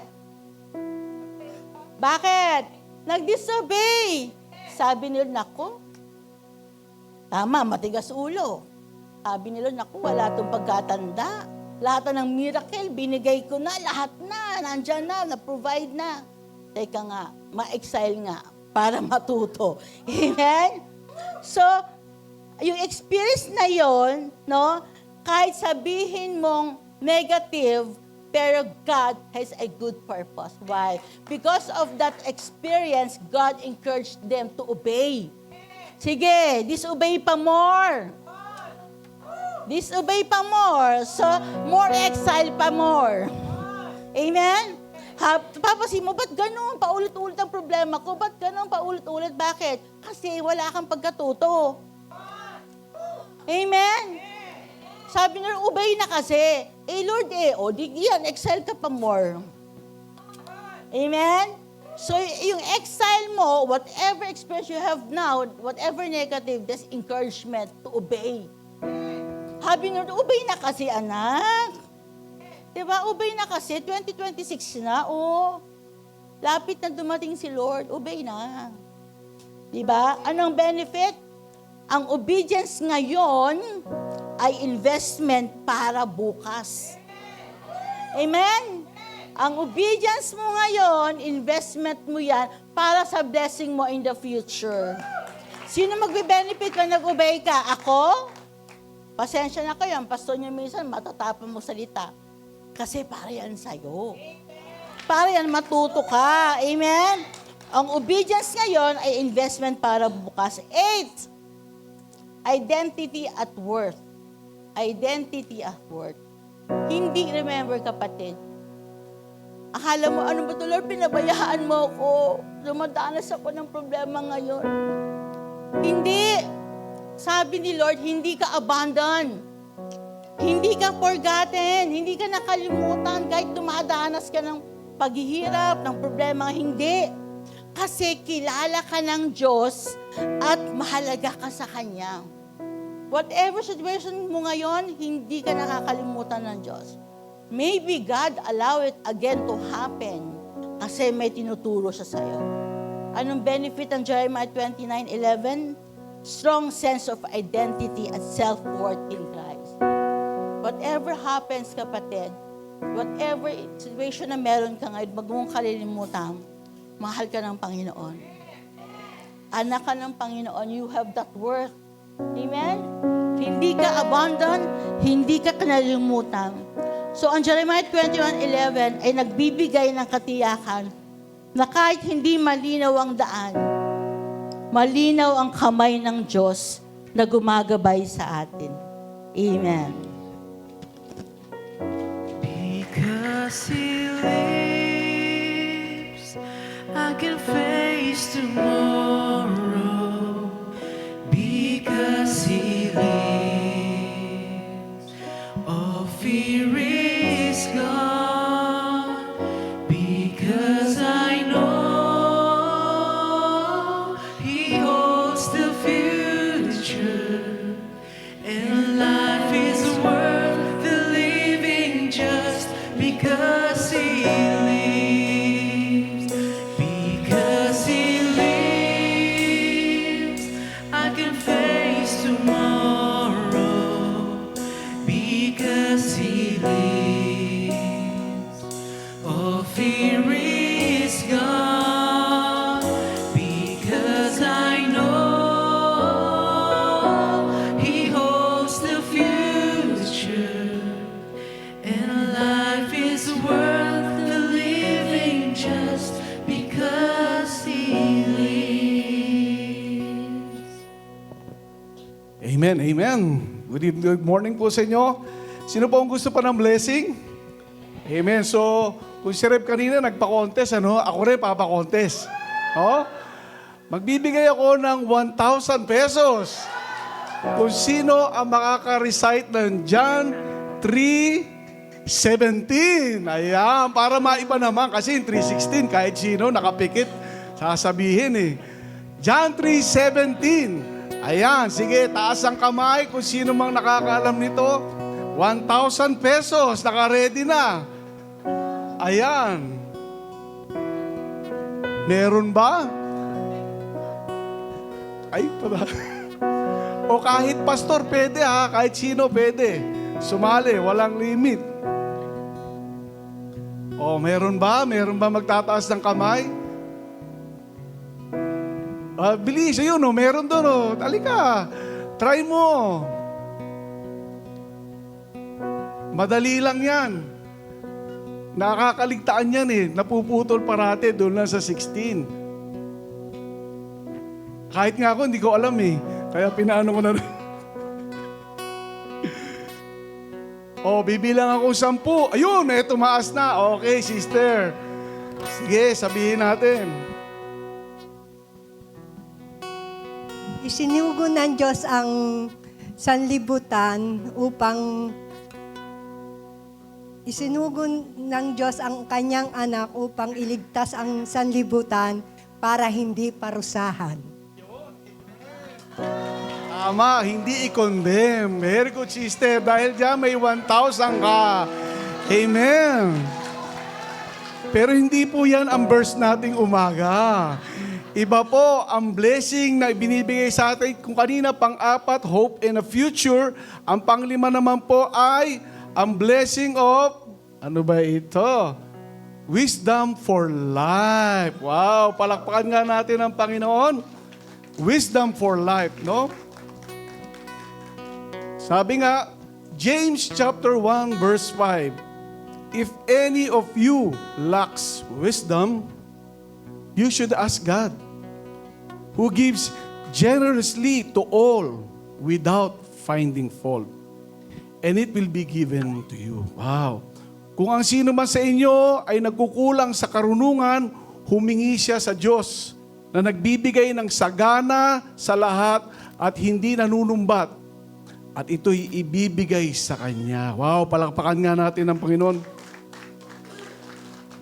Bakit? Nag-disobey. Sabi nila, naku, tama, matigas ulo. Sabi nila, naku, wala itong pagkatanda. Lahat ng miracle, binigay ko na, lahat na, nandyan na, na-provide na. Teka nga, ma-exile nga, para matuto. Amen? So, yung experience na yon, no, kahit sabihin mong negative, pero God has a good purpose. Why? Because of that experience, God encouraged them to obey. Sige, disobey pa more. Disobey pa more. So, more exile pa more. Amen? Papasin mo, ba't ganun? Paulit-ulit ang problema ko. Ba't ganun? Paulit-ulit? Bakit? Kasi wala kang pagkatuto. Amen? Sabi nila, obey na kasi. Lord, di yan, exile ka pa more. Amen? So, yung exile mo, whatever experience you have now, whatever negative, that's encouragement to obey. Sabi nila, obey na kasi, anak. Diba? Obey na kasi. 2026 na, lapit na dumating si Lord. Obey na. Diba? Anong benefit? Ang obedience ngayon ay investment para bukas. Amen? Ang obedience mo ngayon, investment mo yan para sa blessing mo in the future. Sino magbe-benefit kung nag-obey ka? Ako? Pasensya na kayo, ang pastor niyo minsan matatapang mo salita. Kasi para yan sa'yo. Para yan matuto ka. Amen? Ang obedience ngayon ay investment para bukas. 8, identity at worth. Identity at worth. Hindi, remember kapatid, akala mo, ano ba ito, Lord, pinabayaan mo ako. Dumadanas ako ng problema ngayon. Hindi. Sabi ni Lord, hindi ka abandon. Hindi ka forgotten. Hindi ka nakalimutan kahit dumadanas ka ng paghihirap, ng problema. Hindi. Kasi kilala ka ng Diyos at mahalaga ka sa Kanya. Whatever situation mo ngayon, hindi ka nakakalimutan ng Diyos. Maybe God allow it again to happen kasi may tinuturo siya sa'yo. Anong benefit ng Jeremiah 29:11? Strong sense of identity at self-worth in Christ. Whatever happens, kapatid, whatever situation na meron ka ngayon, wag mong kalilimutan, mahal ka ng Panginoon. Anak ka ng Panginoon, you have that worth. Amen? Hindi ka abandon, hindi ka kinalimutan. So, ang Jeremiah 21:11 ay nagbibigay ng katiyakan na kahit hindi malinaw ang daan, malinaw ang kamay ng Diyos na gumagabay sa atin. Amen. Because He lives, I can face tomorrow. Because He lives, all fear is gone. Because I know He holds the future, and life is worth the living just because He lives. Because He lives, I can face tomorrow. Because He lives, all fear is gone. Because I know He holds the future, and life is worth the living just because He lives. Amen, amen. Good morning po sa inyo. Sino po ang gusto pa ng blessing? Amen. So, kung si Reb kanina nagpa-contest, ako rin papa-contest. Oh? Magbibigay ako ng 1,000 pesos. Kung sino ang makaka-recite ng John 3:17. Ayan, para maiba naman. Kasi yung 3:16, kahit sino nakapikit, sasabihin eh. John 3:17. Ayan, sige, taas ang kamay kung sino mang nakakaalam nito. 1,000 pesos, naka-ready na. Ayan. Meron ba? Ay, pala. O kahit pastor, pwede ha. Kahit sino, pwede. Sumali, walang limit. O, meron ba? Meron ba magtataas ng kamay? Bilis, ayun o, meron doon o. Halika, try mo. Madali lang yan. Nakakaligtaan yan eh. Napuputol parate doon lang sa 16. Kahit nga ako, hindi ko alam eh. Kaya pinaano ko na rin. Bibilang ako 10. Ayun, tumaas na. Okay, sister. Sige, sabihin natin. Isinugo ng Diyos ang sanlibutan upang isinugo ng Diyos ang kanyang anak upang iligtas ang sanlibutan para hindi parusahan. Tama, hindi i-condemn. Very good, sister. Dahil dyan may 1,000 ka. Amen. Pero hindi po yan ang verse nating umaga. Iba po ang blessing na ibinibigay sa atin. Kung kanina pang-4, hope in a future. Ang pang-5 naman po ay ang blessing of, ano ba ito? Wisdom for life. Wow, palakpakan nga natin ang Panginoon. Wisdom for life, no? Sabi nga, James chapter 1 verse 5, if any of you lacks wisdom, you should ask God, who gives generously to all without finding fault, and it will be given to you. Wow. Kung ang sino man sa inyo ay nagkukulang sa karunungan, humingi siya sa Diyos na nagbibigay ng sagana sa lahat at hindi nanunumbat. At ito'y ibibigay sa Kanya. Wow, palakpakan nga natin ang Panginoon.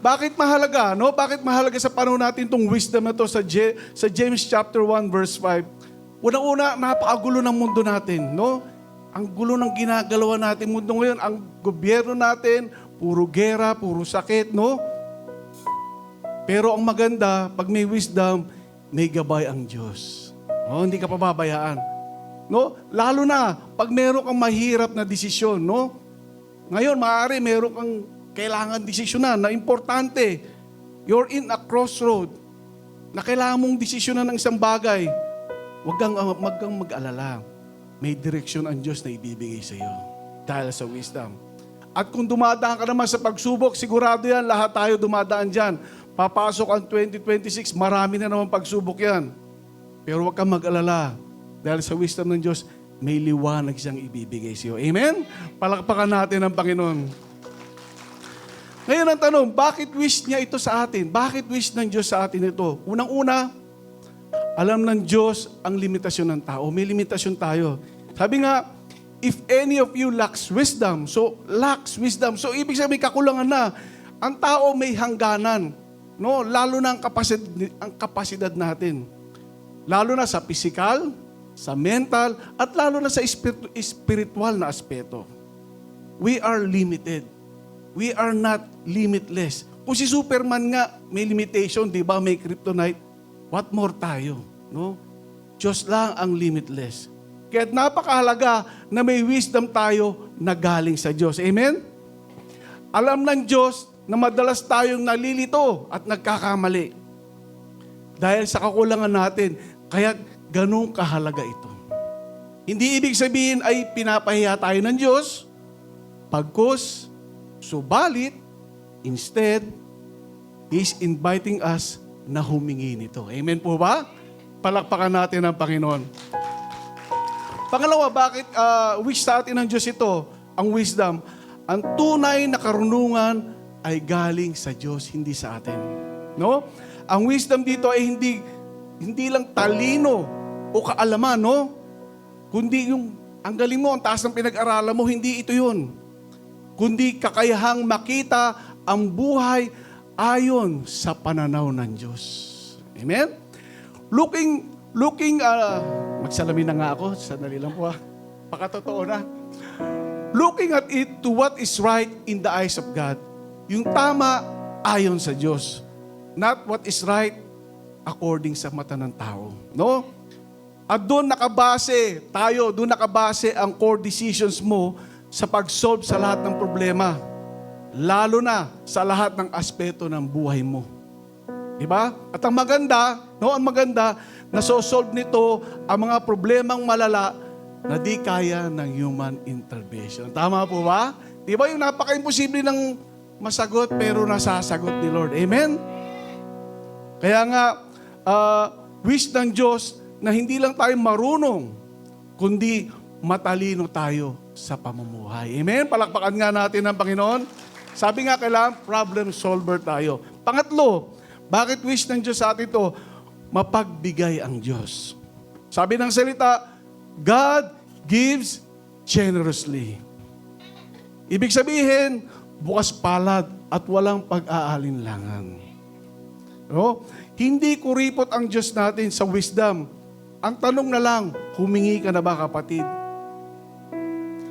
Bakit mahalaga, no? Bakit mahalaga sa panahon natin itong wisdom na ito sa James chapter 1 verse 5? Unang-una, napakagulo ng mundo natin, no? Ang gulo ng ginagalawa natin mundo ngayon, ang gobyerno natin, puro gera, puro sakit, no? Pero ang maganda, pag may wisdom, may gabay ang Diyos. No? Hindi ka pababayaan. No? Lalo na, pag meron kang mahirap na desisyon, no? Ngayon, maaari meron kang kailangan desisyonan na importante. You're in a crossroad na kailangan mong desisyonan ng isang bagay. Huwag kang mag-alala. May direksyon ang Diyos na ibibigay sa iyo dahil sa wisdom. At kung dumadaan ka naman sa pagsubok, sigurado yan, lahat tayo dumadaan dyan. Papasok ang 2026, marami na naman pagsubok yan. Pero huwag kang mag-alala. Dahil sa wisdom ng Diyos, may liwanag siyang ibibigay sa iyo. Amen? Palakpakan natin ang Panginoon. Ngayon ang tanong, bakit wish niya ito sa atin? Bakit wish ng Diyos sa atin ito? Unang-una, alam ng Diyos ang limitasyon ng tao. May limitasyon tayo. Sabi nga, if any of you lacks wisdom, so ibig sabihin kakulangan na. Ang tao may hangganan, no? Lalo na ang kapasidad natin. Lalo na sa physical, sa mental, at lalo na sa spiritual na aspeto. We are limited. We are not limitless. Kung si Superman nga may limitation, di ba? May kryptonite. What more tayo, no? Diyos lang ang limitless. Kaya napakahalaga na may wisdom tayo na galing sa Diyos. Amen? Alam ng Diyos na madalas tayong nalilito at nagkakamali. Dahil sa kakulangan natin, kaya ganun kahalaga ito. Hindi ibig sabihin ay pinapahiya tayo ng Diyos, pagkus, subalit, instead, He's inviting us na humingi nito. Amen po ba? Palakpakan natin ang Panginoon. Pangalawa, bakit wish sa atin ng Diyos ito, ang wisdom? Ang tunay na karunungan ay galing sa Diyos, hindi sa atin. No? Ang wisdom dito ay hindi lang talino o kaalaman, no? Kundi yung, ang galing mo, ang taas ng pinag-aralan mo, hindi ito yun. Kundi kakayahang makita ang buhay ayon sa pananaw ng Diyos. Amen? Magsalamin na nga ako, sandali lang po pakatotoo na. Looking at it to what is right in the eyes of God. Yung tama ayon sa Diyos. Not what is right according sa mata ng tao. No? At doon nakabase ang core decisions mo sa pag-solve sa lahat ng problema. Lalo na sa lahat ng aspeto ng buhay mo. Diba? At ang maganda, nasosolve nito ang mga problemang malala na di kaya ng human intervention. Tama po ba? Diba yung napaka-imposible ng masagot pero nasasagot ni Lord. Amen? Kaya nga, wish ng Diyos na hindi lang tayo marunong, kundi matalino tayo sa pamumuhay. Amen? Palakpakan nga natin ang Panginoon. Sabi nga, kailangan problem solver tayo. Pangatlo, bakit wish ng Diyos sa atin ito? Mapagbigay ang Diyos. Sabi ng salita, God gives generously. Ibig sabihin, bukas palad at walang pag-aalinlangan. No? Hindi kuripot ang Diyos natin sa wisdom. Ang tanong na lang, humingi ka na ba, kapatid?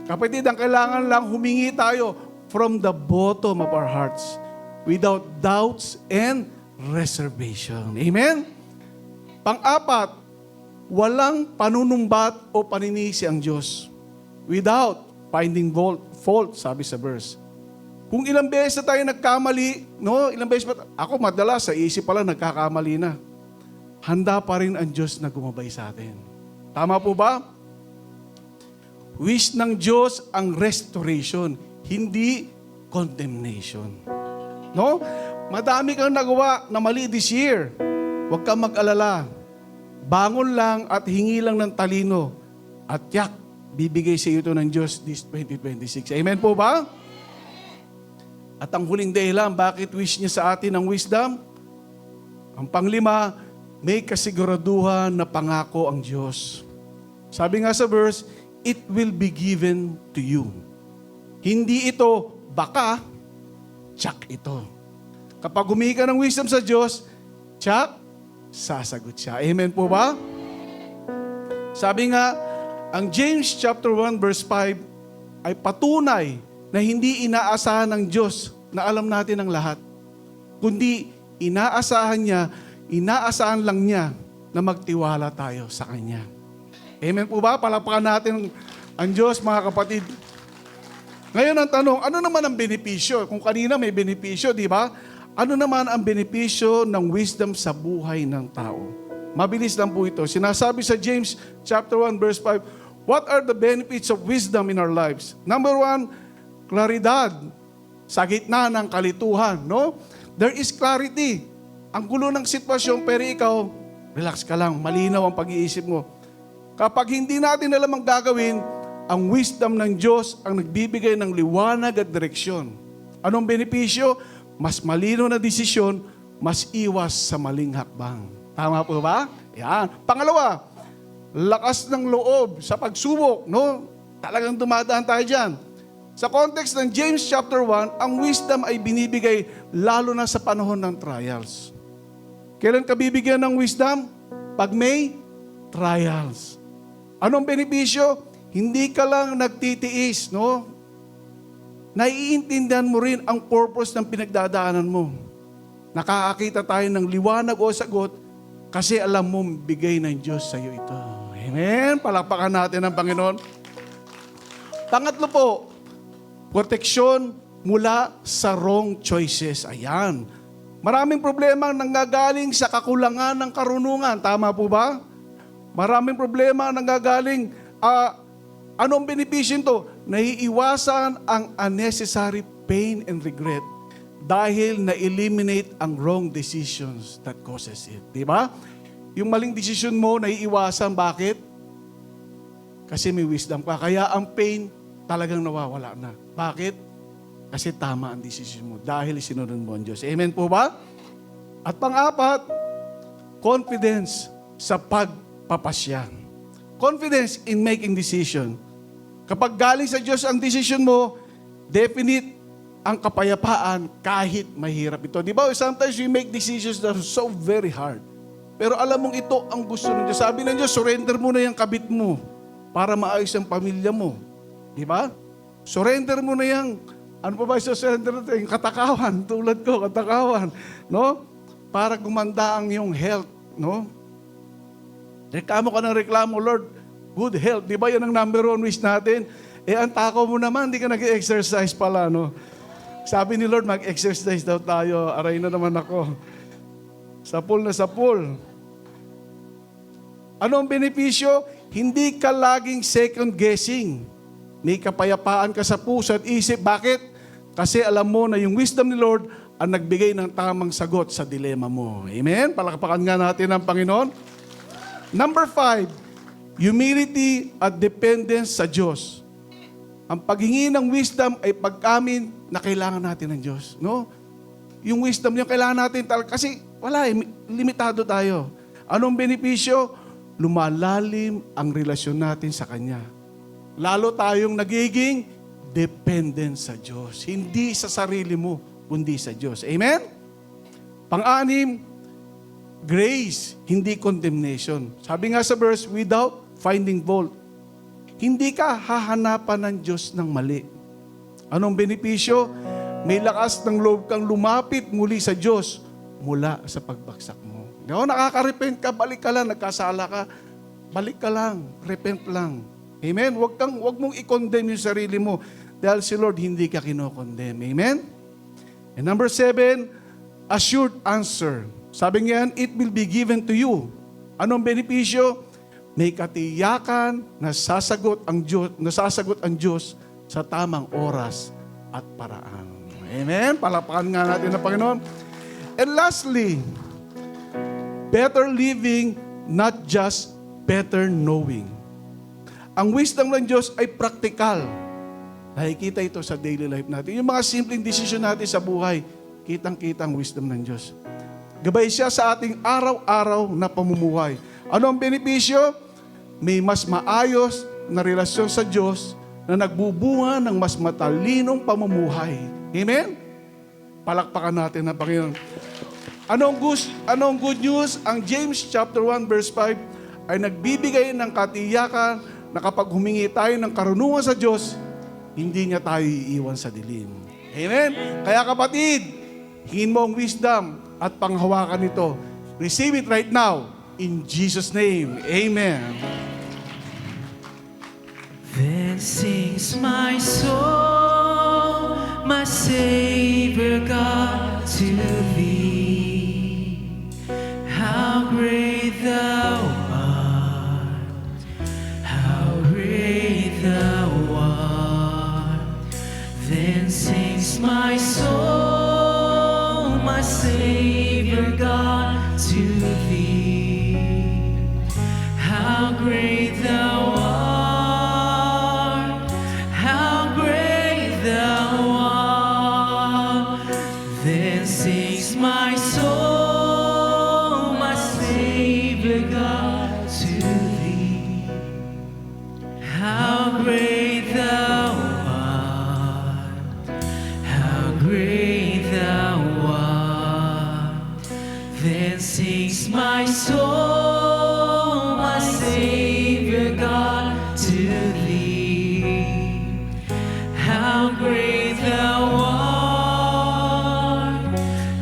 Kapatid, ang kailangan lang humingi tayo from the bottom of our hearts without doubts and reservation. Amen? Pang-apat, walang panunumbat o paninisi ang Diyos without finding fault, sabi sa verse. Kung ilang beses na tayo nagkamali, no? Ilang beses pa, ako madalas sa isip pala nagkakamali na. Handa pa rin ang Diyos na gumabay sa atin. Tama po ba? Wish ng Diyos ang restoration, hindi condemnation. No? Madami kang nagawa na mali this year. Huwag kang mag-alala. Bangon lang at hingi lang ng talino. At yak, bibigay sa iyo ito ng Diyos this 2026. Amen po ba? At ang huling dahilan, bakit wish niya sa atin ang wisdom? Ang panglima, may kasiguraduhan na pangako ang Diyos. Sabi nga sa verse, it will be given to you. Hindi ito baka, tsak ito. Kapag humingi ka ng wisdom sa Diyos, tsak, sasagot siya. Amen po ba? Sabi nga, ang James chapter 1 verse 5 ay patunay na hindi inaasahan ng Diyos na alam natin ang lahat. Kundi inaasahan lang niya na magtiwala tayo sa Kanya. Amen po ba? Palapakan natin ang Diyos, mga kapatid. Ngayon ang tanong, ano naman ang benepisyo? Kung kanina may benepisyo, di ba? Ano naman ang benepisyo ng wisdom sa buhay ng tao? Mabilis lang po ito. Sinasabi sa James chapter 1 verse 5, what are the benefits of wisdom in our lives? Number 1, klaridad. Sa gitna ng kalituhan, no? There is clarity. Ang gulo ng sitwasyon, pero ikaw, relax ka lang, malinaw ang pag-iisip mo. Kapag hindi natin alam ang gagawin, ang wisdom ng Diyos ang nagbibigay ng liwanag at direksyon. Anong benepisyo? Mas malinaw na desisyon, mas iwas sa maling hakbang. Tama po ba? Yan. Pangalawa, lakas ng loob sa pagsubok, no? Talagang dumadaan tayo dyan. Sa context ng James chapter 1, ang wisdom ay binibigay lalo na sa panahon ng trials. Kailan ka bibigyan ng wisdom? Pag may trials. Anong benepisyo? Hindi ka lang nagtitiis, no? Naiintindihan mo rin ang purpose ng pinagdadaanan mo. Nakakakita tayo ng liwanag o sagot kasi alam mo, bigay ng Diyos sa iyo ito. Amen? Palakpakan natin ang Panginoon. Pangatlo po, proteksyon mula sa wrong choices. Ayan. Maraming problema ang nanggagaling sa kakulangan ng karunungan. Tama po ba? Maraming problema ang nanggagaling. Anong benepisyo ito? Naiiwasan ang unnecessary pain and regret dahil na-eliminate ang wrong decisions that causes it. Di ba? Yung maling decision mo, naiiwasan. Bakit? Kasi may wisdom ka. Kaya ang pain talagang nawawala na. Bakit? Kasi tama ang decision mo dahil sinunod mo ang Diyos. Amen po ba? At pang-apat, confidence sa pagpapasya. Confidence in making decision. Kapag galing sa Diyos ang decision mo, definite ang kapayapaan kahit mahirap ito. Di ba? Sometimes we make decisions that are so very hard. Pero alam mong ito ang gusto ng Diyos. Sabi ng Diyos, surrender mo na yung kabit mo para maayos ang pamilya mo. Di ba? Surrender mo na yung, ano pa ba yung surrender natin? Yung katakawan, tulad ko, katakawan. No? Para gumanda ang iyong health. No? Reklamo ka ng reklamo, Lord, good health. Di ba yan ang number one wish natin? Ang takaw mo naman, hindi ka nag-exercise pala. No? Sabi ni Lord, mag-exercise daw tayo. Aray na naman ako. Sa pool na sa pool. Ano ang benepisyo? Hindi ka laging second guessing. May kapayapaan ka sa puso at isip. Bakit? Kasi alam mo na yung wisdom ni Lord ang nagbigay ng tamang sagot sa dilema mo. Amen? Palakpakan nga natin ang Panginoon. Number 5, humility at dependence sa Diyos. Ang paghingi ng wisdom ay pag-amin na kailangan natin ng Diyos. No? Yung wisdom yung kailangan natin kasi wala limitado tayo. Anong benepisyo? Lumalalim ang relasyon natin sa Kanya. Lalo tayong nagiging dependent sa Diyos. Hindi sa sarili mo, kundi sa Diyos. Amen? Pang-anim, grace, hindi condemnation. Sabi nga sa verse, without finding fault. Hindi ka hahanapan ng Diyos ng mali. Anong benepisyo? May lakas ng loob kang lumapit muli sa Diyos mula sa pagbagsak mo. Nakaka-repent ka, balik ka lang, nagkasala ka, balik ka lang, repent lang. Amen? Wag mong i-condemn yung sarili mo dahil si Lord hindi ka kinokondemn. Amen? And number 7, assured answer. Sabi niyan, it will be given to you. Anong benepisyo? May katiyakan na sasagot ang Diyos sa tamang oras at paraan. Amen? Palapakan nga natin ng Panginoon. And lastly, better living, not just better knowing. Ang wisdom ng Diyos ay praktikal. Nakikita ito sa daily life natin. Yung mga simpleng desisyon natin sa buhay, kitang-kita ang wisdom ng Diyos. Gabay siya sa ating araw-araw na pamumuhay. Ano ang benepisyo? May mas maayos na relasyon sa Diyos na nagbubunga ng mas matalinong pamumuhay. Amen? Palakpakan natin ang Panginoon. Anong good news? Ang James chapter 1 verse 5 ay nagbibigay ng katiyakan na kapag humingi tayo ng karunungan sa Diyos, hindi niya tayo iiwan sa dilim. Amen? Kaya kapatid, hingin mo ang wisdom at panghawakan nito. Receive it right now. In Jesus' name. Amen. Then sings my soul, my Savior God, to thee. How great thou art, how great thou art. Then sings my soul, my Savior God, to thee. How great thou art, how great thou art. Then sings my soul, my Savior God, to thee. How great thou art, how great thou art. Then sings my soul, my Savior God, to thee. How great thou art,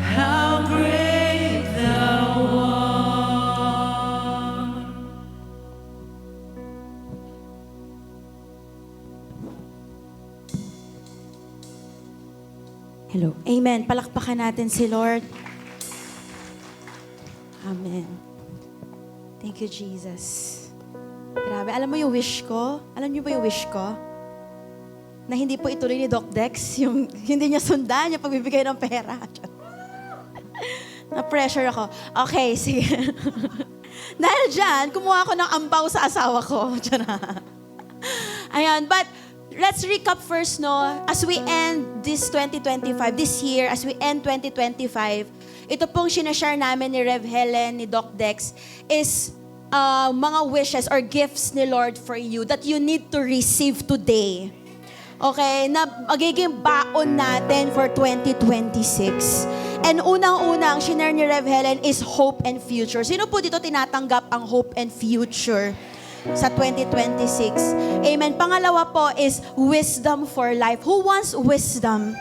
how great thou art. Hello. Amen. Palakpakan natin si Lord. Amen. Thank you, Jesus. Grabe. Alam mo yung wish ko? Alam niyo ba yung wish ko? Na hindi po ituloy ni Doc Dex, yung hindi niya sundan yung pagbibigay ng pera. Na-pressure ako. Okay, sige. Dahil dyan, kumuha ako ng ampaw sa asawa ko. Ayan, but let's recap first, no? As we end this 2025, this year, as we end 2025, ito pong sinashare namin ni Rev Helen, ni Doc Dex, is mga wishes or gifts ni Lord for you that you need to receive today. Okay? Na magiging baon natin for 2026. And unang-una, ang shinare ni Rev Helen is hope and future. Sino po dito tinatanggap ang hope and future sa 2026? Amen. Pangalawa po is wisdom for life. Who wants wisdom?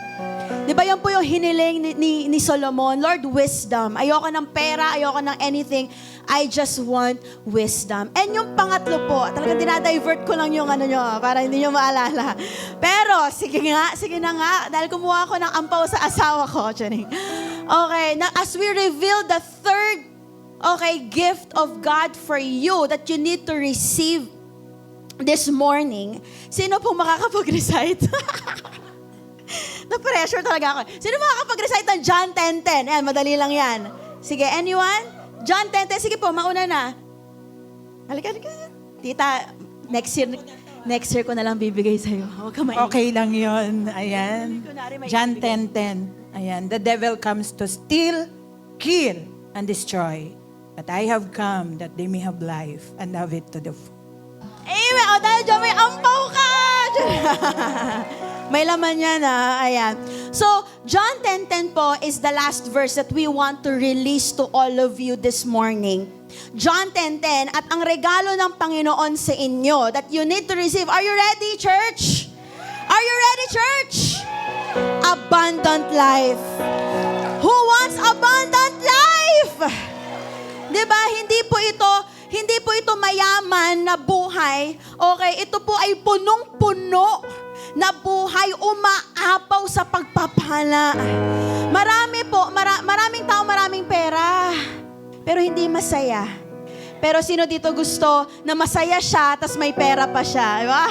Di ba yan po yung hiniling ni Solomon? Lord, wisdom. Ayoko ng pera, ayoko ng anything. I just want wisdom. And yung pangatlo po, talagang dinadivert ko lang yung ano nyo, para hindi nyo maalala. Pero, sige na nga, dahil kumuha ko ng ampaw sa asawa ko. Okay, now as we reveal the third gift of God for you that you need to receive this morning, sino po makakapag-recite? Na-pressure talaga ako. Sino makakapag-recite ng John 10:10? Ayan, madali lang yan. Sige, anyone? John 10:10, sige po, mauna na. Halika. Tita, next year ko na lang bibigay sa'yo. Huwag ka maingat. Okay lang yun. Ayan. John 10:10. Ayan. The devil comes to steal, kill, and destroy. But I have come that they may have life and have it to the full. Amen. O, dahil dyan may ampaw ka. May laman yan, ayan. So, John 10:10 po is the last verse that we want to release to all of you this morning. John 10:10, at ang regalo ng Panginoon sa inyo that you need to receive. Are you ready, church? Are you ready, church? Abundant life. Who wants abundant life? Diba? Hindi po ito Hindi po ito mayaman na buhay. Okay, ito po ay punong-puno na buhay, umaapaw sa pagpapala. Maraming tao, maraming pera, pero hindi masaya. Pero sino dito gusto na masaya siya, tas may pera pa siya? Diba?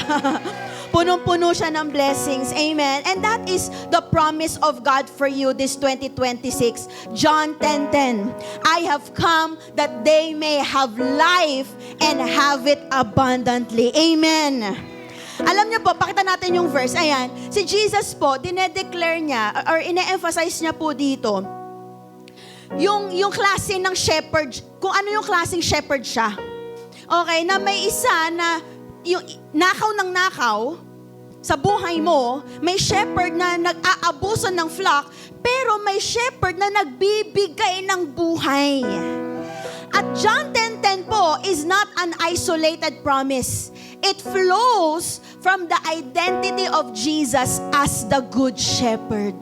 Punong-puno siya ng blessings. Amen. And that is the promise of God for you this 2026. John 10:10. I have come that they may have life and have it abundantly. Amen. Alam niyo po, pakita natin yung verse. Ayan. Si Jesus po, dinedeclare niya, or ine-emphasize niya po dito, yung klase ng shepherd, kung ano yung klaseng shepherd siya. Okay, na may isa na yung nakaw ng nakaw sa buhay mo, may shepherd na nag-aabuso ng flock, pero may shepherd na nagbibigay ng buhay. At John 10:10 po is not an isolated promise. It flows from the identity of Jesus as the Good Shepherd.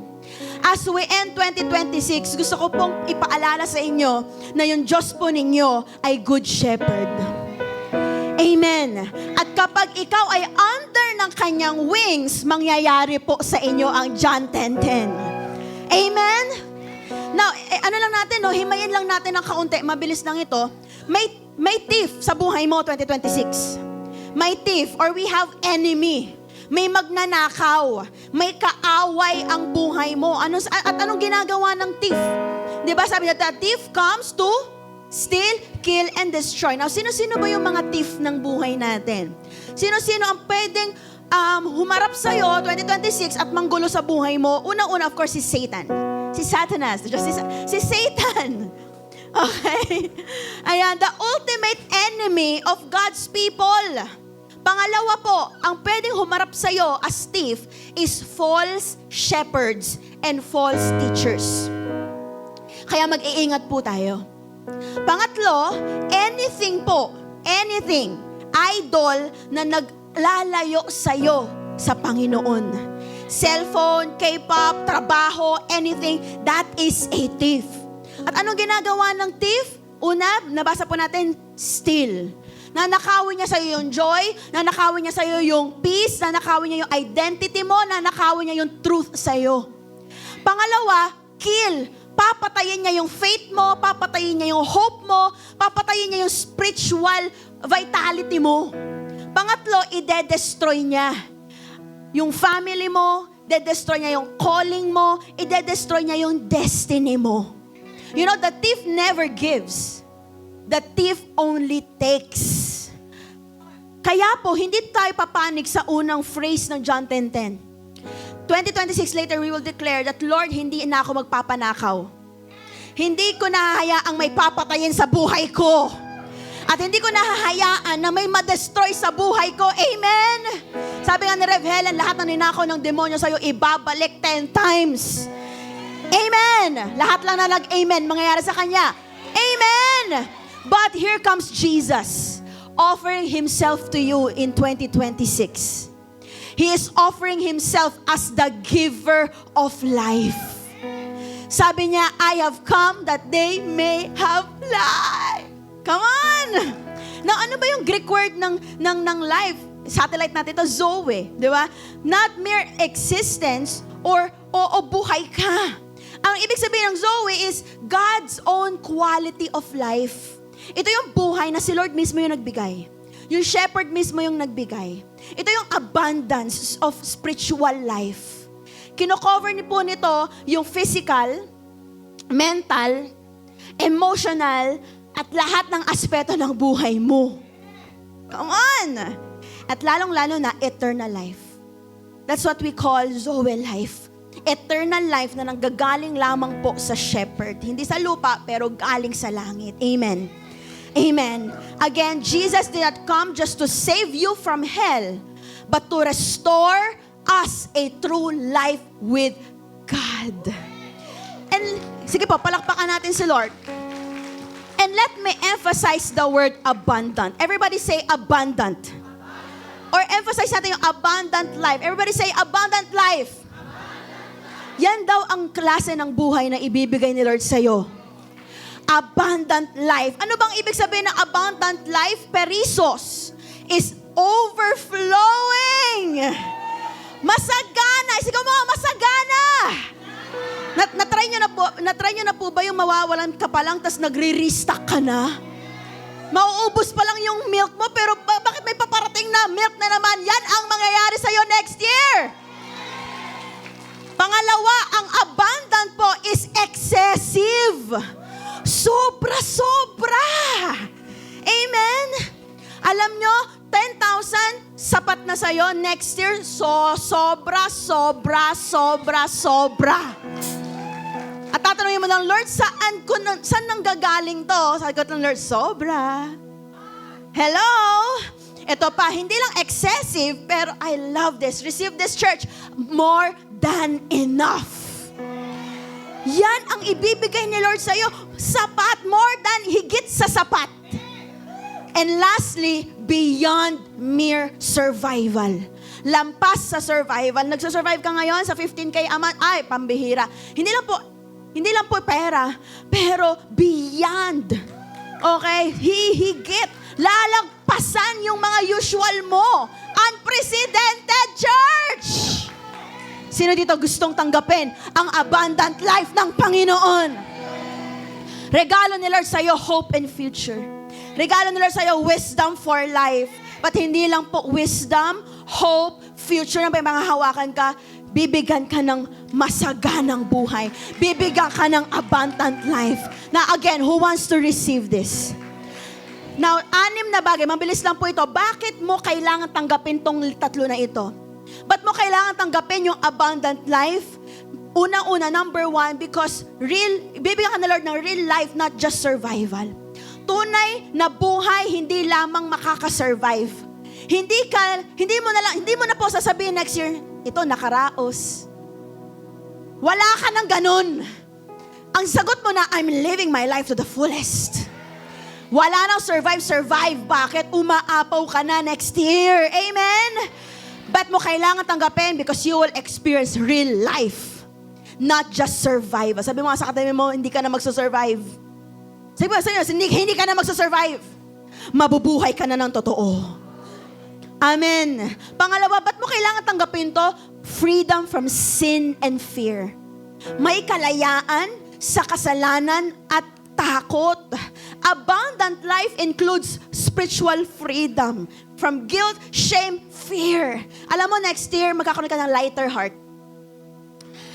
As we end 2026, gusto ko pong ipaalala sa inyo na yung Diyos po ninyo ay Good Shepherd. Amen. At kapag ikaw ay under ng kanyang wings, mangyayari po sa inyo ang John 10:10. Amen? Now, ano lang natin, himayin lang natin ng kaunti, mabilis lang ito. May thief sa buhay mo 2026. May thief or we have enemy. May magnanakaw. May kaaway ang buhay mo. At anong ginagawa ng thief? Diba sabi na, the thief comes to steal, kill, and destroy. Now, sino-sino ba yung mga thief ng buhay natin? Sino-sino ang pwedeng humarap sa'yo 2026 at manggulo sa buhay mo? Unang-una, of course, si Satan. Si Satanas. Si Satan. Okay? Ayan, the ultimate enemy of God's people. Pangalawa po, ang pwedeng humarap sa'yo as thief is false shepherds and false teachers. Kaya mag-iingat po tayo. Pangatlo, anything, idol na naglalayo sa'yo sa Panginoon. Cellphone, K-pop, trabaho, anything, that is a thief. At anong ginagawa ng thief? Una, nabasa po natin, steal. Nanakawin niya sa'yo yung joy, nanakawin niya sa'yo yung peace, nanakawin niya yung identity mo, nanakawin niya yung truth sa'yo. Pangalawa, kill. Papatayin niya yung faith mo, papatayin niya yung hope mo, papatayin niya yung spiritual vitality mo. Pangatlo, ide-destroy niya yung family mo, ide-destroy niya yung calling mo, ide-destroy niya yung destiny mo. You know, the thief never gives. The thief only takes. Kaya po, hindi tayo papanig sa unang phrase ng John 10:10. 2026 later, we will declare that, Lord, hindi na ako magpapanakaw. Hindi ko nahahayaang may papatayin sa buhay ko. At hindi ko nahahayaan na may ma-destroy sa buhay ko. Amen? Sabi nga ni Rev Helen, lahat ng ninakaw ng demonyo sa'yo, ibabalik 10 times. Amen! Lahat lang na nag-amen, mangyayari sa kanya. Amen! But here comes Jesus, offering Himself to you in 2026. He is offering Himself as the giver of life. Sabi niya, I have come that they may have life. Come on! Now, ano ba yung Greek word ng life? Satellite natin ito, Zoe. Di ba? Not mere existence or buhay ka. Ang ibig sabihin ng Zoe is God's own quality of life. Ito yung buhay na si Lord mismo yung nagbigay. Yung shepherd mismo yung nagbigay. Ito yung abundance of spiritual life. Kino-cover niyo po nito yung physical, mental, emotional, at lahat ng aspeto ng buhay mo. Come on! At lalong-lalo na eternal life. That's what we call Zoe life. Eternal life na nanggagaling lamang po sa shepherd. Hindi sa lupa, pero galing sa langit. Amen. Amen. Again, Jesus did not come just to save you from hell, but to restore us a true life with God. And sige po, palakpakan natin si Lord. And let me emphasize the word abundant. Everybody say abundant. Or emphasize natin yung abundant life. Everybody say abundant life. Yan daw ang klase ng buhay na ibibigay ni Lord sa'yo. abundant life. Ano bang ibig sabihin ng abundant life? Perissos is overflowing. Masagana. Isigaw mo, masagana. Natry nyo na po ba yung mawawalan ka pa lang tas nagre-restock ka na? Mauubos pa lang yung milk mo pero bakit may paparating na milk na naman? Yan ang mangyayari sa'yo next year. Pangalawa, ang abundant po is excessive. Sobra-sobra. Amen? Alam nyo, 10,000, sapat na sa'yo next year. So, sobra. At tatanungin mo ng Lord, saan nanggagaling to? Sabi ko ng Lord, sobra. Hello? Ito pa, hindi lang excessive, pero I love this. Receive this, church. More than enough. Yan ang ibibigay ni Lord sa'yo. Sapat, more than, higit sa sapat. And lastly, beyond mere survival. Lampas sa survival. Nagsasurvive ka ngayon sa 15K a month, ay, pambihira. Hindi lang po pera, pero beyond. Okay? Hihigit. Lalagpasan yung mga usual mo. Unprecedented church! Sino dito gustong tanggapin ang abundant life ng Panginoon? Regalo ni Lord sa'yo, hope and future. Regalo ni Lord sa'yo, wisdom for life. But hindi lang po wisdom, hope, future na may mga hawakan ka, bibigyan ka ng masaganang buhay. Bibigyan ka ng abundant life. Na again, who wants to receive this? Now, 6 na bagay, mabilis lang po ito. Bakit mo kailangan tanggapin tong 3 na ito? Ba't mo kailangan tanggapin yung abundant life? Unang-una, number 1, because bibigyan ka na Lord ng real life, not just survival. Tunay na buhay, hindi lamang makaka-survive. Hindi mo na po sasabihin next year, ito nakaraos. Wala ka ng ganun. Ang sagot mo na, I'm living my life to the fullest. Wala nang survive. Bakit? Umaapaw ka na next year. Amen? But mo kailangan tanggapin because you will experience real life. Not just survive. Sabi mo nga sa katabi mo, hindi ka na magsusurvive. Sabi mo sa inyo, hindi ka na magsusurvive. Mabubuhay ka na ng totoo. Amen. Pangalawa, ba't mo kailangan tanggapin to? Freedom from sin and fear. May kalayaan sa kasalanan at takot. Abundant life includes spiritual freedom from guilt, shame, fear. Alam mo, next year, magkakaroon ka ng lighter heart.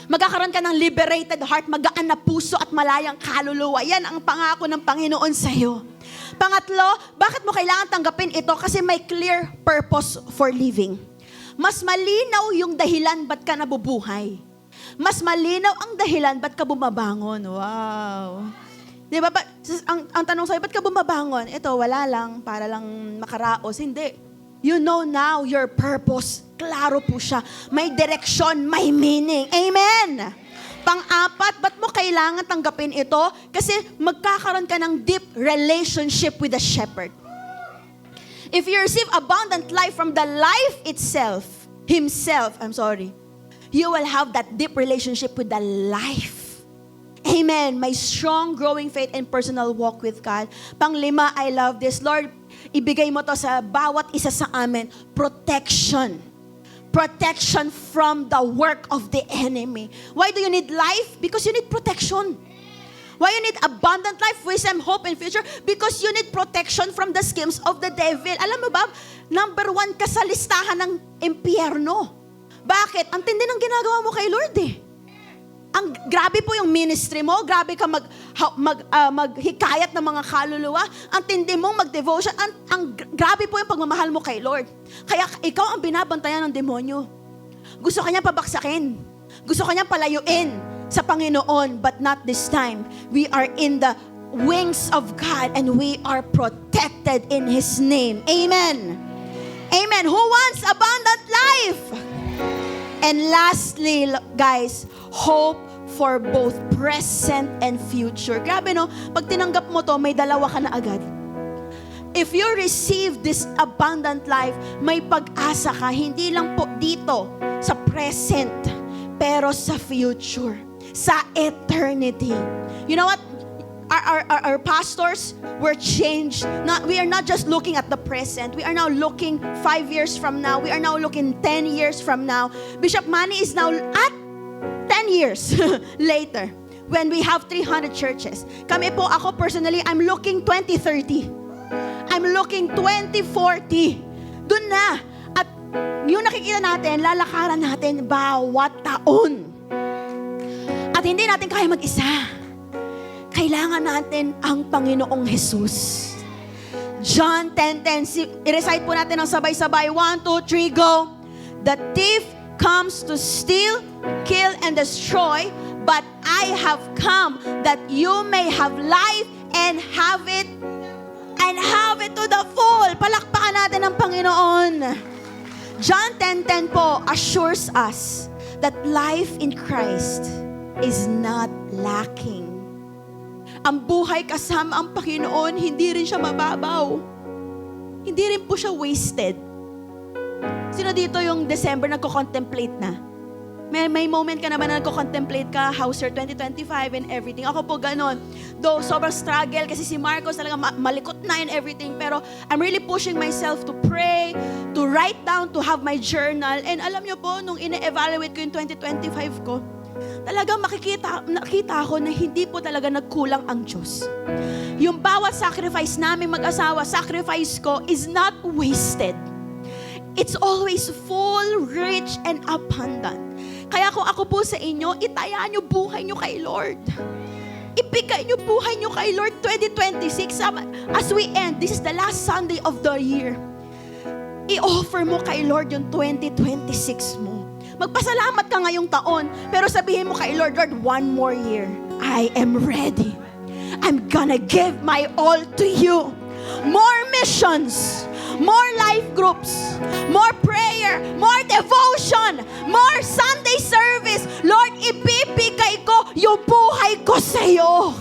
Magkakaroon ka ng liberated heart, magaan na puso at malayang kaluluwa. Yan ang pangako ng Panginoon sa'yo. Pangatlo, bakit mo kailangan tanggapin ito? Kasi may clear purpose for living. Mas malinaw yung dahilan ba't ka nabubuhay. Mas malinaw ang dahilan ba't ka bumabangon. Wow. Di ba? Ang tanong sa'yo, ba't ka bumabangon? Ito, wala lang, para lang makaraos. Hindi. You know now your purpose. Klaro po siya. May direksyon, may meaning. Amen! Pang-apat, ba't mo kailangan tanggapin ito? Kasi magkakaroon ka ng deep relationship with the shepherd. If you receive abundant life from the life itself, you will have that deep relationship with the life. Amen. May strong growing faith and personal walk with God. Pang-5, I love this. Lord, ibigay mo to sa bawat isa sa amin. Protection. Protection from the work of the enemy. Why do you need life? Because you need protection. Why you need abundant life, wisdom, hope, and future? Because you need protection from the schemes of the devil. Alam mo ba, number 1 ka sa listahan ng impyerno. Bakit? Ang tindi ng ginagawa mo kay Lord eh. Ang grabe po yung ministry mo, grabe ka maghikayat ng mga kaluluwa, ang tindi mong mag-devotion, ang grabe po yung pagmamahal mo kay Lord. Kaya ikaw ang binabantayan ng demonyo. Gusto kanya pabaksakin. Gusto kanya palayuin sa Panginoon, but not this time. We are in the wings of God and we are protected in His name. Amen. Amen. Who wants abundant life? And lastly, guys, hope for both present and future. Grabe no, pag tinanggap mo to, may dalawa ka na agad. If you receive this abundant life, may pag-asa ka, hindi lang po dito, sa present, pero sa future, sa eternity. You know what? our pastors were changed. We are not just looking at the present. We are now looking 5 years from now. We are now looking 10 years from now. Bishop Manny is now at 10 years later when we have 300 churches. Ako personally, I'm looking 2030. I'm looking 2040. Doon na. At yung nakikita natin, lalakaran natin bawat taon. At hindi natin kaya mag-isa. Kailangan natin ang Panginoong Jesus. John 10:10. I-recite po natin ang sabay-sabay. 1, 2, 3, go. The thief comes to steal, kill, and destroy, but I have come that you may have life and have it to the full. Palakpakan natin ang Panginoon. John 10:10 po assures us that life in Christ is not lacking. Ang buhay kasama ang Panginoon, hindi rin siya mababaw. Hindi rin po siya wasted. Sino dito yung December nagko-contemplate na? May moment ka na ba na nagko-contemplate ka, house year 2025 and everything? Ako po ganon. Though sobrang struggle kasi si Marcos talaga malikot na and everything. Pero I'm really pushing myself to pray, to write down, to have my journal. And alam niyo po, nung ine-evaluate ko yung 2025 ko, talagang nakita ko na hindi po talaga nagkulang ang Diyos. Yung bawat sacrifice namin mag-asawa, sacrifice ko is not wasted. It's always full, rich, and abundant. Kaya kung ako po sa inyo, itaya nyo buhay nyo kay Lord. Ibigay nyo buhay nyo kay Lord 2026. As we end, this is the last Sunday of the year. I-offer mo kay Lord yung 2026 mo. Magpasalamat ka ngayong taon, pero sabihin mo kay Lord, Lord, one more year. I am ready. I'm gonna give my all to you. More missions, more life groups, more prayer, more devotion, more Sunday service. Lord, ibibigay ko yung buhay ko sa iyo.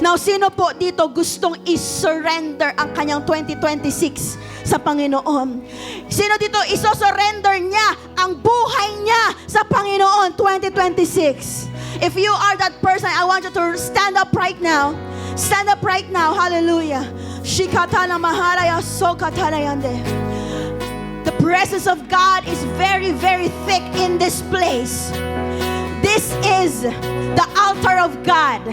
Now, sino po dito gustong i-surrender ang kanyang 2026 sa Panginoon? Sino dito iso-surrender niya ang buhay niya sa Panginoon 2026? If you are that person, I want you to stand up right now. Stand up right now. Hallelujah. Shikatana maharaya sokatanayande. The presence of God is very, very thick in this place. This is the altar of God.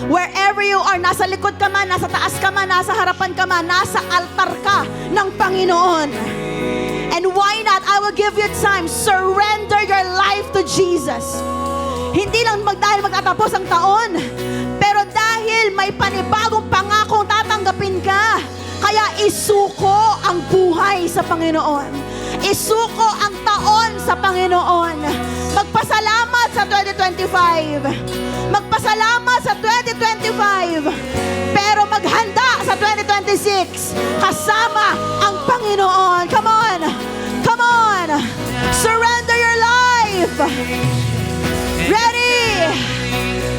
Wherever you are, nasa likod ka man, nasa taas ka man, nasa harapan ka man, nasa altar ka ng Panginoon. And why not? I will give you time. Surrender your life to Jesus. Hindi lang dahil magtatapos ang taon, pero dahil may panibagong pangakong tatanggapin ka. Kaya isuko ang buhay sa Panginoon. Isuko ang taon sa Panginoon. Magpasalamat sa 2025. Magpasalamat sa 2025. Pero maghanda sa 2026 kasama ang Panginoon. Come on. Come on. Surrender your life. Ready?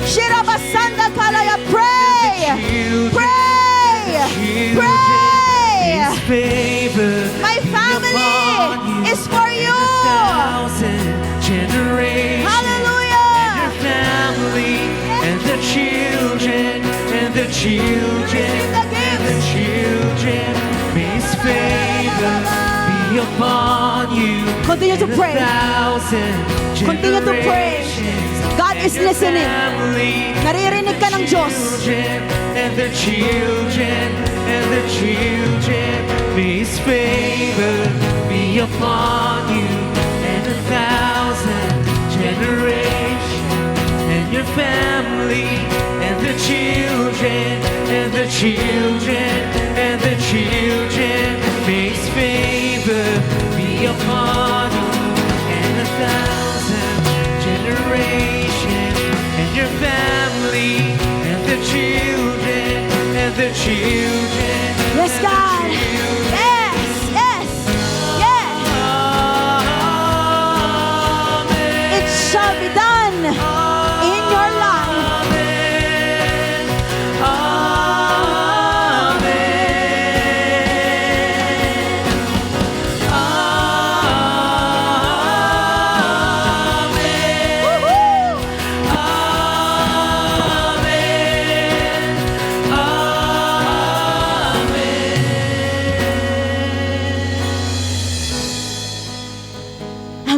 Shirabasanda kalaya. Pray. Pray. Pray. My family is for you. Hallelujah. And the children, and the children, and the children, may His favor be upon you. Continue to pray. Continue to pray. God is listening. Naririnig ka ng Diyos. And the children, and the children, may His favor be upon you, and 1,000 generations, and your family, and the children, and the children, and the children, may His favor be upon you, and 1,000 generations, and your family, and the children, and the children. Yes, God. Yes, yes, yes. It shall be done in your life.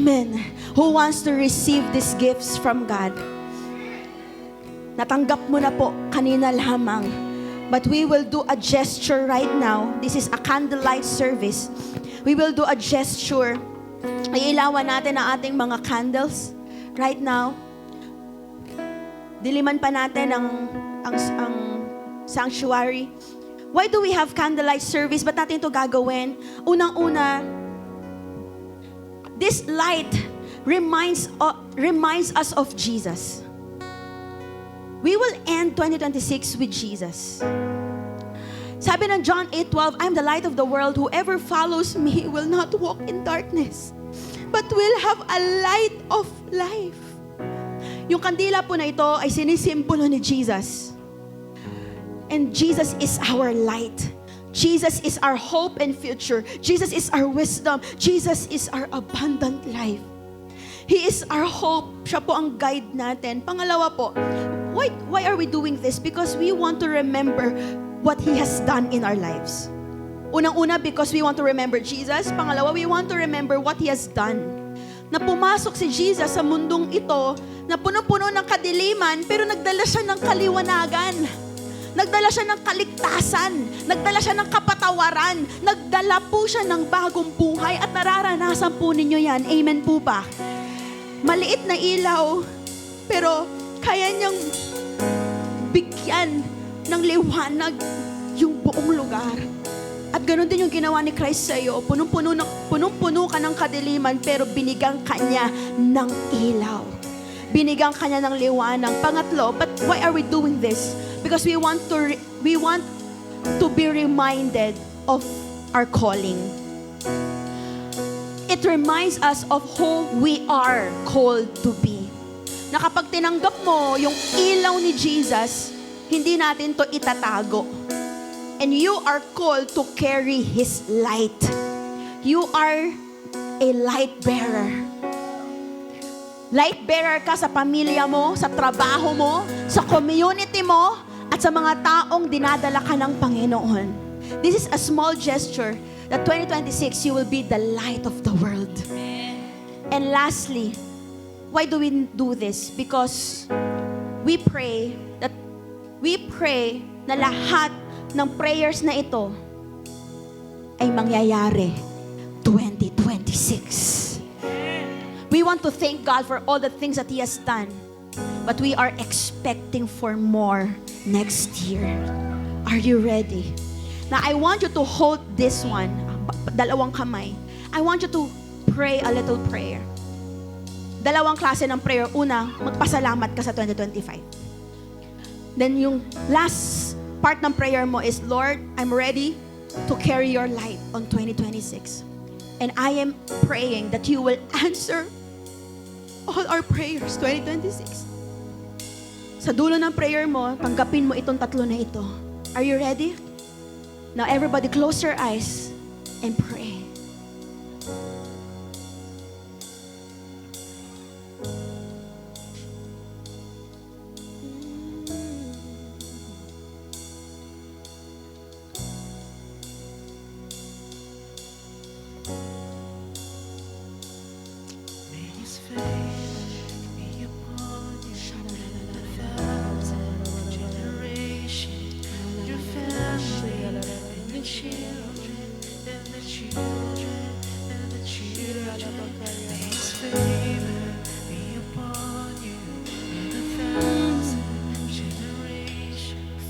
Amen. Who wants to receive these gifts from God? Natanggap mo na po kanina lamang. But we will do a gesture right now. This is a candlelight service. We will do a gesture. Iilawan natin ang ating mga candles right now. Diliman pa natin ang sanctuary. Why do we have candlelight service? Ba't natin ito gagawin? Unang-una, this light reminds us of Jesus. We will end 2026 with Jesus. Sabi ng John 8:12, I'm the light of the world. Whoever follows me will not walk in darkness, but will have a light of life. Yung kandila po na ito ay sinisimbolo ni Jesus. And Jesus is our light. Jesus is our hope and future. Jesus is our wisdom. Jesus is our abundant life. He is our hope. Siya po ang guide natin. Pangalawa po, why are we doing this? Because we want to remember what He has done in our lives. Unang-una, because we want to remember Jesus. Pangalawa, we want to remember what He has done. Na pumasok si Jesus sa mundong ito, na puno-puno ng kadiliman, pero nagdala siya ng kaliwanagan. Nagdala siya ng kaligtasan. Nagdala siya ng kapatawaran. Nagdala po siya ng bagong buhay at nararanasan po ninyo yan. Amen po ba? Maliit na ilaw, pero kaya niyang bigyan ng liwanag yung buong lugar. At ganoon din yung ginawa ni Christ sa iyo. Punong-puno ka ng kadiliman, pero binigyan ka niya ng ilaw. Binigyan ka niya ng liwanag. Pangatlo, but why are we doing this? Because we want to be reminded of our calling. It reminds us of who we are called to be. Na kapag tinanggap mo yung ilaw ni Jesus, hindi natin to itatago. And you are called to carry His light. You are a light bearer. Light bearer ka sa pamilya mo, sa trabaho mo, sa community mo, at sa mga taong dinadala ka ng Panginoon. This is a small gesture that 2026 you will be the light of the world. And lastly, why do we do this? Because we pray na lahat ng prayers na ito ay mangyayari 2026. We want to thank God for all the things that He has done, but we are expecting for more next year. Are you ready? Now, I want you to hold this one, dalawang kamay. I want you to pray a little prayer. Dalawang klase ng prayer. Una, magpasalamat ka sa 2025. Then yung last part ng prayer mo is, Lord, I'm ready to carry your light on 2026. And I am praying that you will answer all our prayers 2026. Sa dulo ng prayer mo, tanggapin mo itong tatlo na ito. Are you ready? Now everybody close your eyes and pray.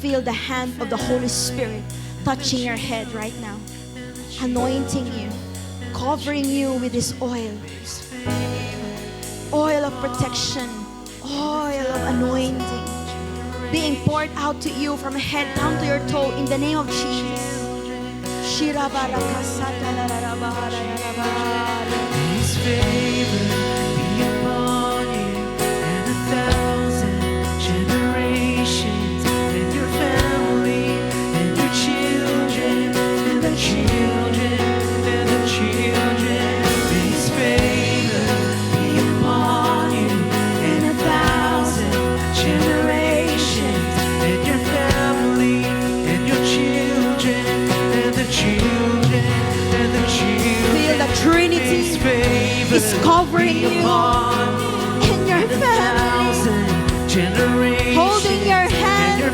Feel the hand of the Holy Spirit touching your head right now, anointing you, covering you with His oil. Oil of protection, oil of anointing, being poured out to you from head down to your toe in the name of Jesus. His favor be upon you and 1,000 generations, and your family, and your children, and the children, and the children. His favor be upon you and 1,000 generations, and your family, and your children, and the children, and the children. Feel the Trinity. His favor is covering you and your family, holding your hand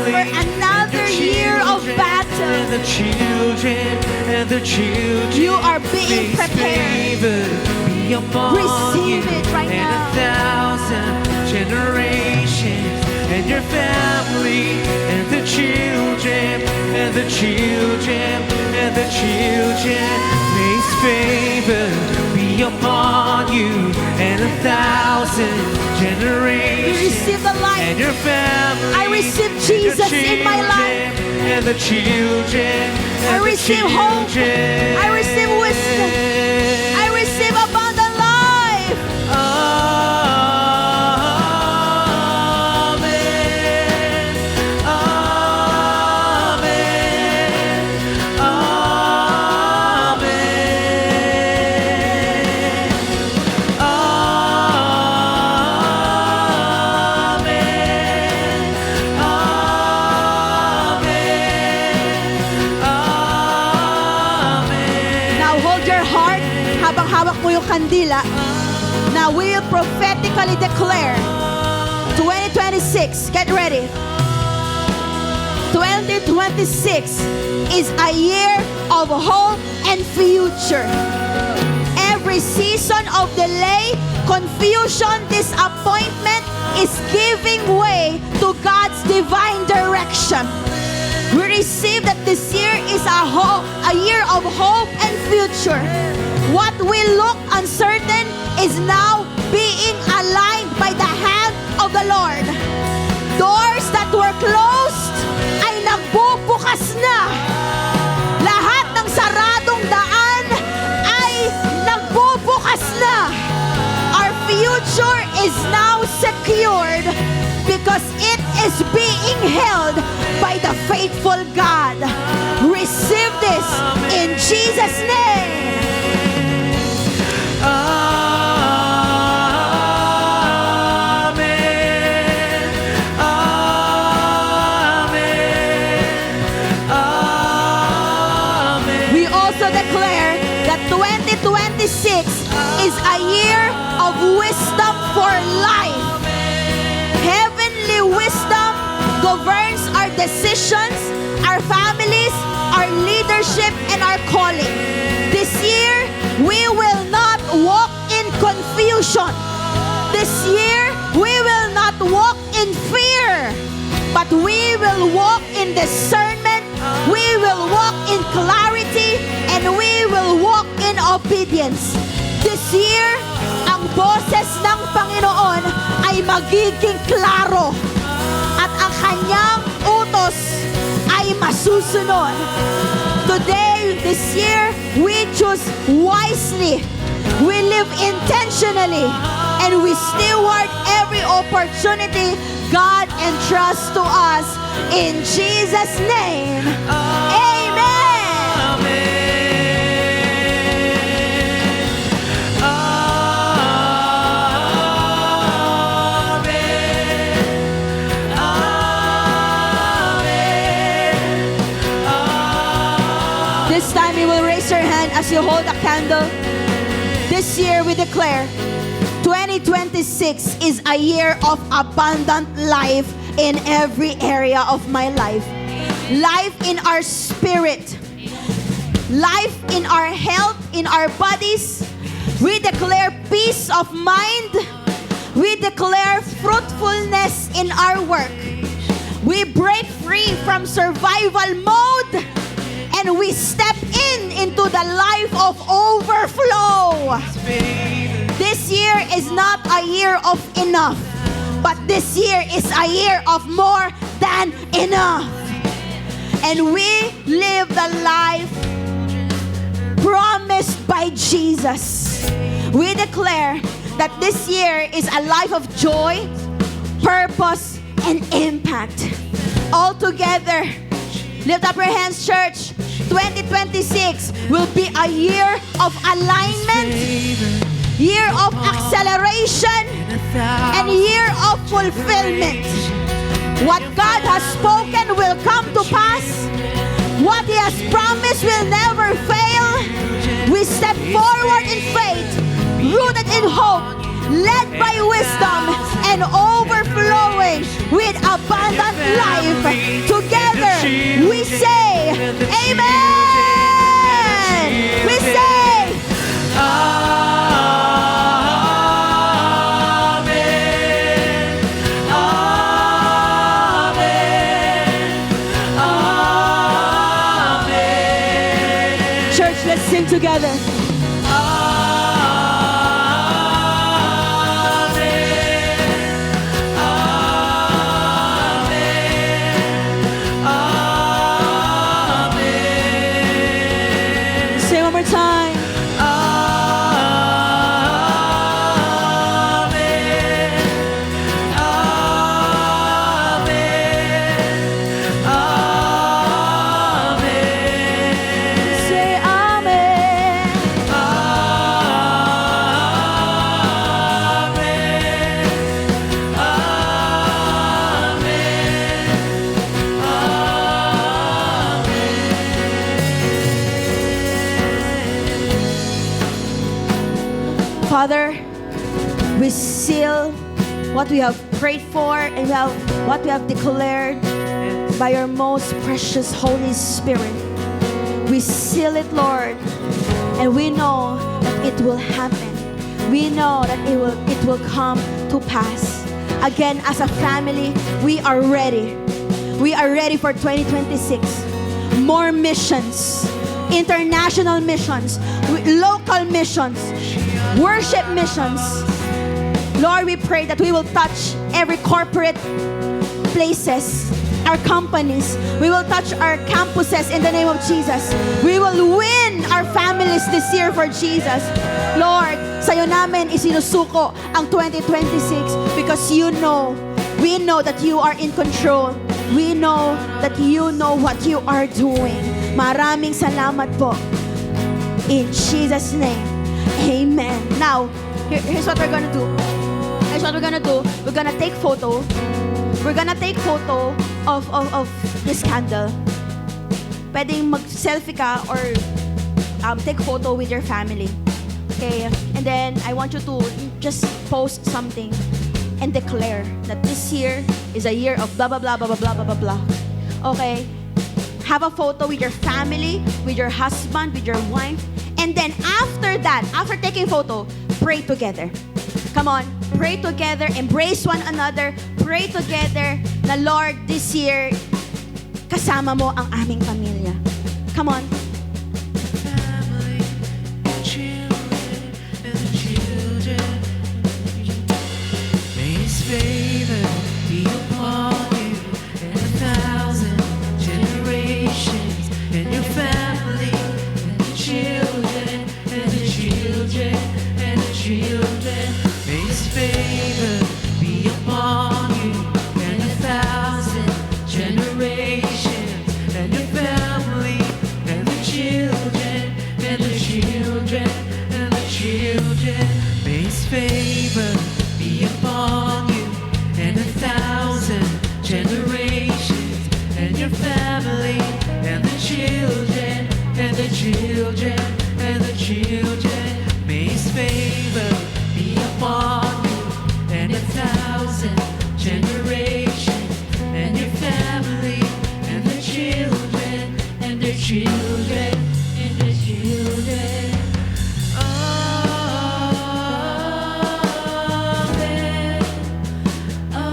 for another year of battle. The children and the children. You are being prepared. Be upon Receive you it right and now. 1,000 generations, and your family and the children and the children and the children. May His favor be upon you and 1,000 generations. You receive the light. And your family. I receive Jesus in my life. And the children. I receive hope. I receive wisdom. I receive abundant life. Amen. Amen. Amen. Now hold your heart habang hawak mo yung kandila. Now we will prophetically declare 2026. Get ready. 2026 is a year of hope and future. Every season of delay, confusion, disappointment is giving way to God's divine direction. We receive that this year is a year of hope and future. What will look uncertain is now being aligned by the hand of the Lord. Doors that were closed ay nagbubukas na. Lahat ng saradong daan ay nagbubukas na. Our future is now secured because it is being held by the faithful God. Receive this in Jesus' name. Amen. Amen. Amen. We also declare that 2026 is a year of wisdom for life. Heavenly wisdom governs our decisions, our families, our leadership, and our calling. This year, we will not walk in confusion. This year, we will not walk in fear, but we will walk in discernment, we will walk in clarity, and we will walk in obedience. This year, ang boses ng Panginoon ay magiging klaro at ang kanyang utos ay masusunod. Today, this year, we choose wisely. We live intentionally and we steward every opportunity God entrusts to us in Jesus' name. Amen. This time you will raise your hand as you hold a candle. This year we declare 2026 is a year of abundant life in every area of my life. Life in our spirit, life in our health, in our bodies. We declare peace of mind. We declare fruitfulness in our work. We break free from survival mode and we step into the life of overflow. This year is not a year of enough, but this year is a year of more than enough. And we live the life promised by Jesus. We declare that this year is a life of joy, purpose, and impact. All together, lift up your hands, church. 2026 will be a year of alignment, year of acceleration, and year of fulfillment. What God has spoken will come to pass. What He has promised will never fail. We step forward in faith rooted in hope, led by wisdom, and overflowing with abundant life. Together, we say, Amen! We say, Amen. Amen. Amen. church, let's sing together. Say one more time. Say Amen. Father, we seal what we have prayed for and what we have declared by your most precious Holy Spirit. We seal it, Lord, and we know that it will happen. We know that it will come to pass. Again, as a family, we are ready. We are ready for 2026. More missions, international missions, local missions, worship missions. Lord, we pray that we will touch every corporate places, our companies. We will touch our campuses in the name of Jesus. We will win our families this year for Jesus. Lord, sa'yo namin isinusuko ang 2026 because we know that you are in control. We know that you know what you are doing. Maraming salamat po. In Jesus' name, amen. Now, here's what we're gonna do. Here's what we're gonna do. We're gonna take photo. We're gonna take photo of this candle. Pwedeng mag-selfie ka or take photo with your family. Okay? And then, I want you to just post something and declare that this year is a year of blah, blah, blah, blah, blah, blah, blah, blah. Okay? Have a photo with your family, with your husband, with your wife. And then after that, after taking photo, pray together. Come on, pray together, embrace one another, pray together na Lord, this year, kasama mo ang aming pamilya. Come on. May His favor be upon you and 1,000 generations, and your family, and the children, and the children, and the children. May His favor be upon you and 1,000 generations, and your family, and the children, and the children, and the children. May His favor be upon you and 1,000 generations, and your family, and the children, and the children, and the children. May His favor be upon you and 1,000 generations, and your family, and the children, and the children, and the children. Amen. Amen.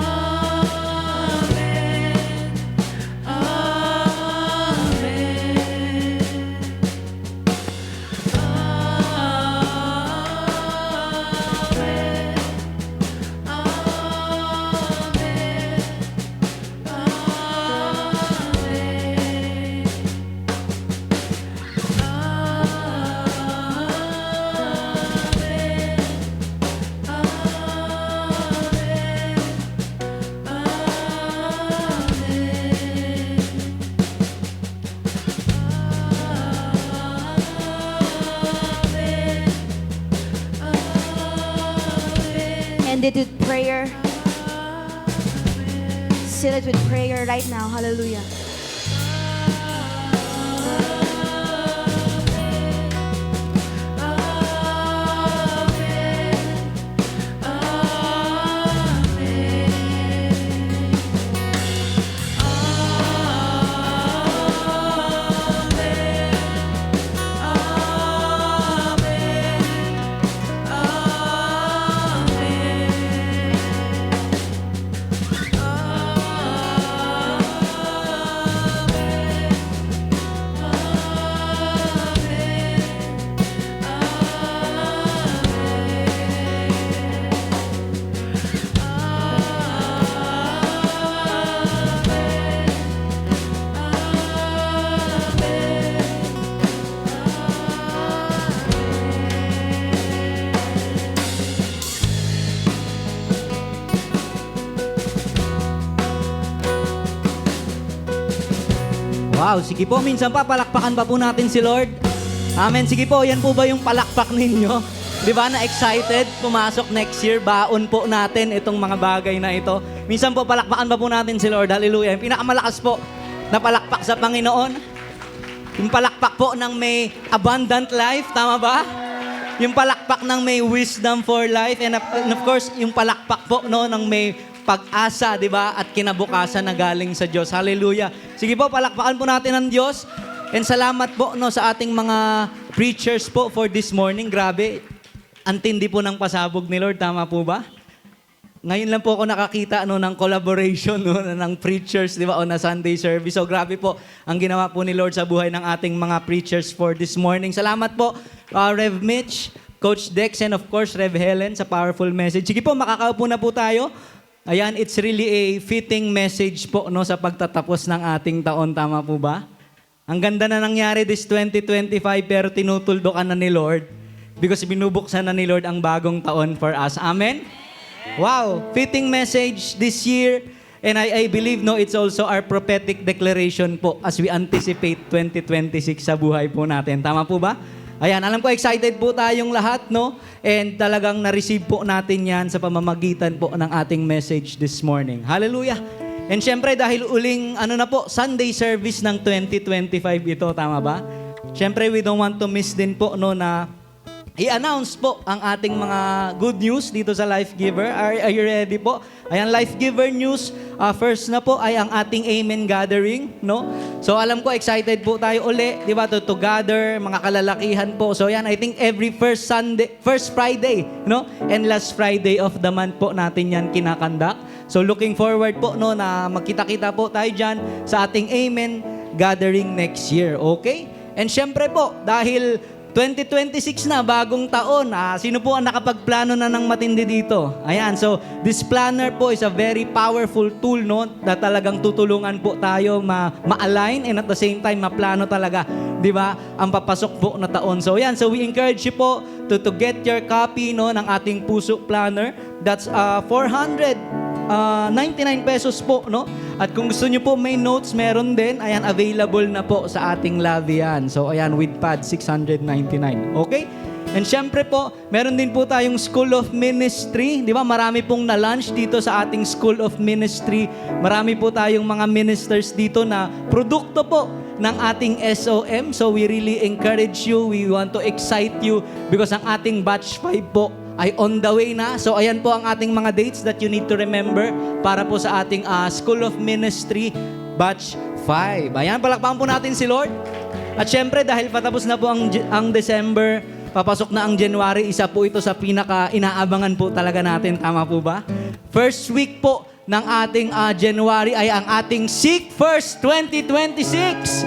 End it with prayer. Seal it with prayer right now. Hallelujah. Wow, sige po, minsan pa, palakpakan pa po natin si Lord. Amen. Sige po, yan po ba yung palakpak ninyo? Di ba, na-excited, pumasok next year, baon po natin itong mga bagay na ito. Minsan po, palakpakan pa po natin si Lord. Hallelujah. Yung pinakamalakas po na palakpak sa Panginoon, yung palakpak po ng may abundant life, tama ba? Yung palakpak ng may wisdom for life, and of course, yung palakpak po no, ng may pag-asa, di ba? At kinabukasan na galing sa Diyos. Hallelujah. Sige po, palakpakan po natin ang Diyos. And salamat po no, sa ating mga preachers po for this morning. Grabe, antindi po ng pasabog ni Lord. Tama po ba? Ngayon lang po ako nakakita no, ng collaboration no, ng preachers, di ba, on a Sunday service. So grabe po ang ginawa po ni Lord sa buhay ng ating mga preachers for this morning. Salamat po, Rev Mitch, Coach Dex, and of course, Rev Helen sa powerful message. Sige po, makakaupo na po tayo. Ayan, it's really a fitting message po no, sa pagtatapos ng ating taon. Tama po ba? Ang ganda na nangyari this 2025 pero tinutuldokan na ni Lord because binubuksan na ni Lord ang bagong taon for us. Amen? Wow, fitting message this year. And I believe no, it's also our prophetic declaration po as we anticipate 2026 sa buhay po natin. Tama po ba? Ayan, alam ko excited po tayong lahat, no? And talagang na-receive po natin yan sa pamamagitan po ng ating message this morning. Hallelujah! And syempre, dahil uling, Sunday service ng 2025 ito, tama ba? Syempre, we don't want to miss din po, no, na i-announce po ang ating mga good news dito sa Life Giver. Are you ready po? Ayan, Life Giver news. First na po ay ang ating Amen Gathering, no? So alam ko, excited po tayo uli, di ba? To gather, mga kalalakihan po. So yan, I think every first Friday, no? And last Friday of the month po natin yan kinakandak. So looking forward po, no, na magkita-kita po tayo dyan sa ating Amen Gathering next year, okay? And syempre po, dahil 2026 na, bagong taon. Sino po ang nakapagplano na ng matindi dito? Ayan, so this planner po is a very powerful tool, no? Na talagang tutulungan po tayo ma-align and at the same time, maplano talaga, di ba? Ang papasok po na taon. So ayan, so we encourage you po to get your copy, no, ng ating puso planner. That's 499 pesos po, no? At kung gusto nyo po may notes, meron din. Ayan, available na po sa ating lobby yan. So, ayan, with pad, 699. Okay? And syempre po, meron din po tayong School of Ministry. Di ba? Marami pong na-launch dito sa ating School of Ministry. Marami po tayong mga ministers dito na produkto po ng ating SOM. So, we really encourage you. We want to excite you because ang ating batch 5 po ay on the way na. So, ayan po ang ating mga dates that you need to remember para po sa ating School of Ministry Batch 5. Ayan, palakpakan po natin si Lord. At syempre, dahil patapos na po ang December, papasok na ang January, isa po ito sa pinaka-inaabangan po talaga natin. Tama po ba? First week po ng ating January ay ang ating Seek First 2026.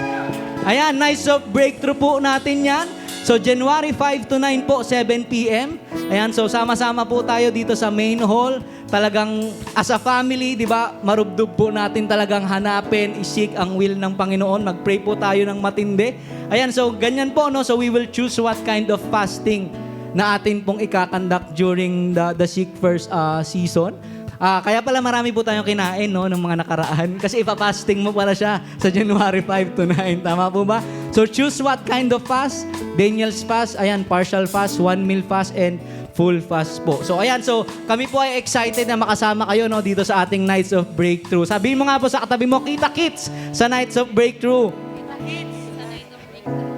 Ayan, nice of breakthrough po natin yan. So, January 5 to 9 po, 7 p.m. Ayan, so sama-sama po tayo dito sa main hall. Talagang as a family, di ba, marubdob po natin talagang hanapin, isik ang will ng Panginoon. Mag-pray po tayo ng matindi. Ayan, so ganyan po, no? So, we will choose what kind of fasting na atin pong ikakandak during the Seek First season. Kaya pala marami po tayong kinain, no, ng mga nakaraan. Kasi ipapasting mo pala siya sa January 5 to 9. Tama po ba? So choose what kind of fast. Daniel's fast, ayan, partial fast, 1 meal fast, and full fast po. So ayan, so kami po ay excited na makasama kayo, no, dito sa ating Nights of Breakthrough. Sabihin mo nga po sa katabi mo, kita-kits sa Nights of Breakthrough.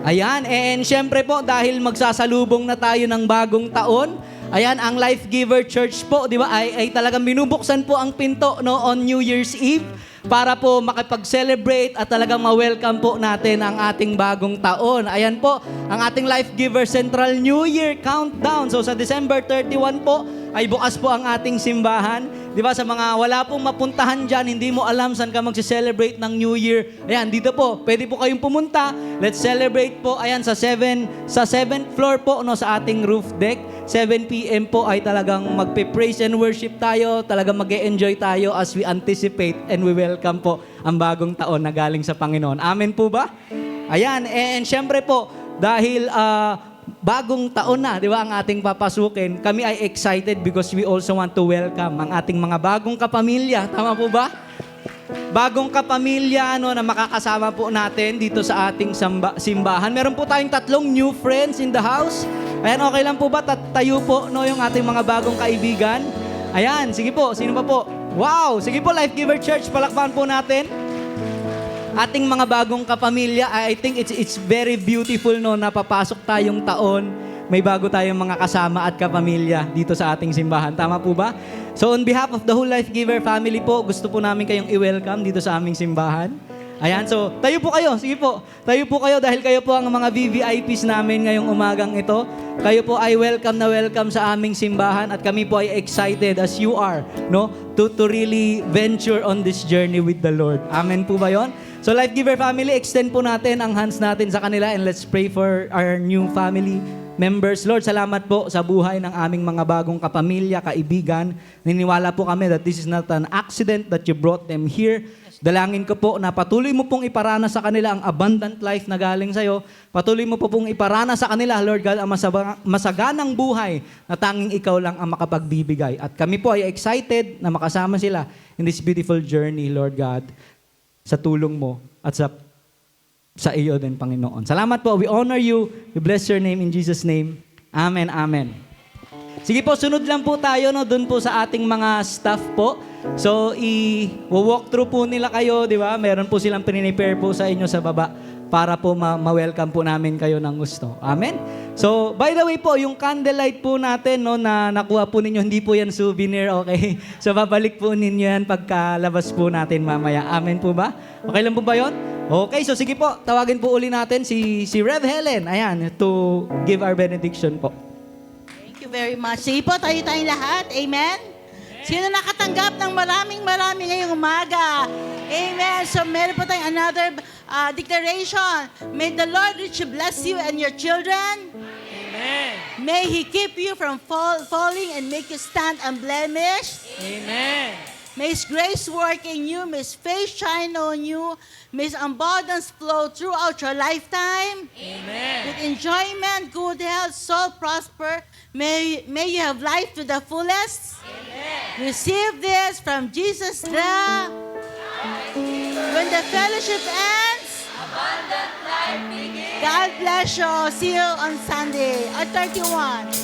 Ayan, and syempre po, dahil magsasalubong na tayo ng bagong taon, ayan, ang Life Giver Church po, di ba, ay talagang binubuksan po ang pinto, no, on New Year's Eve para po makipag-celebrate at talagang ma-welcome po natin ang ating bagong taon. Ayan po, ang ating Life Giver Central New Year Countdown. So sa December 31 po, ay bukas po ang ating simbahan. Di ba, sa mga wala pong mapuntahan dyan, hindi mo alam saan ka mag-celebrate ng New Year. Ayan, dito po, pwede po kayong pumunta. Let's celebrate po, ayan, sa 7th floor po, no, sa ating roof deck. 7 p.m. po ay talagang magpe-praise and worship tayo. Talagang mag-e-enjoy tayo as we anticipate and we welcome po ang bagong taon na galing sa Panginoon. Amen po ba? Ayan, and syempre po, dahil bagong taon na, di ba, ang ating papasukin, kami ay excited because we also want to welcome ang ating mga bagong kapamilya. Tama po ba? bagong kapamilya na makakasama po natin dito sa ating simbahan. Meron po tayong 3 new friends in the house. Ayan, okay lang po ba? Tayo po yung ating mga bagong kaibigan. Ayan, sige po. Sino pa po? Wow! Sige po, Life Giver Church, palakpakan po natin. Ating mga bagong kapamilya, I think it's very beautiful na papasok tayong taon. May bago tayong mga kasama at kapamilya dito sa ating simbahan. Tama po ba? So on behalf of the whole Life Giver family po, gusto po namin kayong i-welcome dito sa aming simbahan. Ayan, so tayo po kayo. Sige po, tayo po kayo dahil kayo po ang mga VVIPs namin ngayong umagang ito. Kayo po ay welcome na welcome sa aming simbahan at kami po ay excited as you are, to really venture on this journey with the Lord. Amen po ba yon? So Life Giver family, extend po natin ang hands natin sa kanila and let's pray for our new family members. Lord, salamat po sa buhay ng aming mga bagong kapamilya, kaibigan. Niniwala po kami that this is not an accident that you brought them here. Dalangin ko po na patuloy mo pong iparana sa kanila ang abundant life na galing sa'yo. Patuloy mo po pong iparana sa kanila, Lord God, ang masaganang buhay na tanging ikaw lang ang makapagbibigay. At kami po ay excited na makasama sila in this beautiful journey, Lord God, sa tulong mo at sa iyo din, Panginoon. Salamat po. We honor you. We bless your name in Jesus' name. Amen, amen. Sige po, sunod lang po tayo doon po sa ating mga staff po. So, i-walk through po nila kayo, di ba? Meron po silang prepare po sa inyo sa baba para po ma-welcome po namin kayo ng gusto. Amen? So, by the way po, yung candlelight po natin na nakuha po ninyo, hindi po yan souvenir, okay? So, babalik po ninyo yan pagkalabas po natin mamaya. Amen po ba? Okay lang po ba yun? Okay, so sige po, tawagin po uli natin si Rev Helen, ayan, to give our benediction po. Thank you very much. Sige po, tayo-tayong lahat. Amen? Sino nakatanggap ng maraming ngayong umaga? Amen. So meron po tayong another declaration. May the Lord richly bless you and your children. Amen. May He keep you from falling and make you stand unblemished. Amen. May His grace work in you. May His face shine on you. May His abundance flow throughout your lifetime. Amen. With enjoyment, good health, soul prosper. May you have life to the fullest. Amen. Receive this from Jesus now. When the fellowship ends, Abundant life begins. God bless you. See you on Sunday at 31.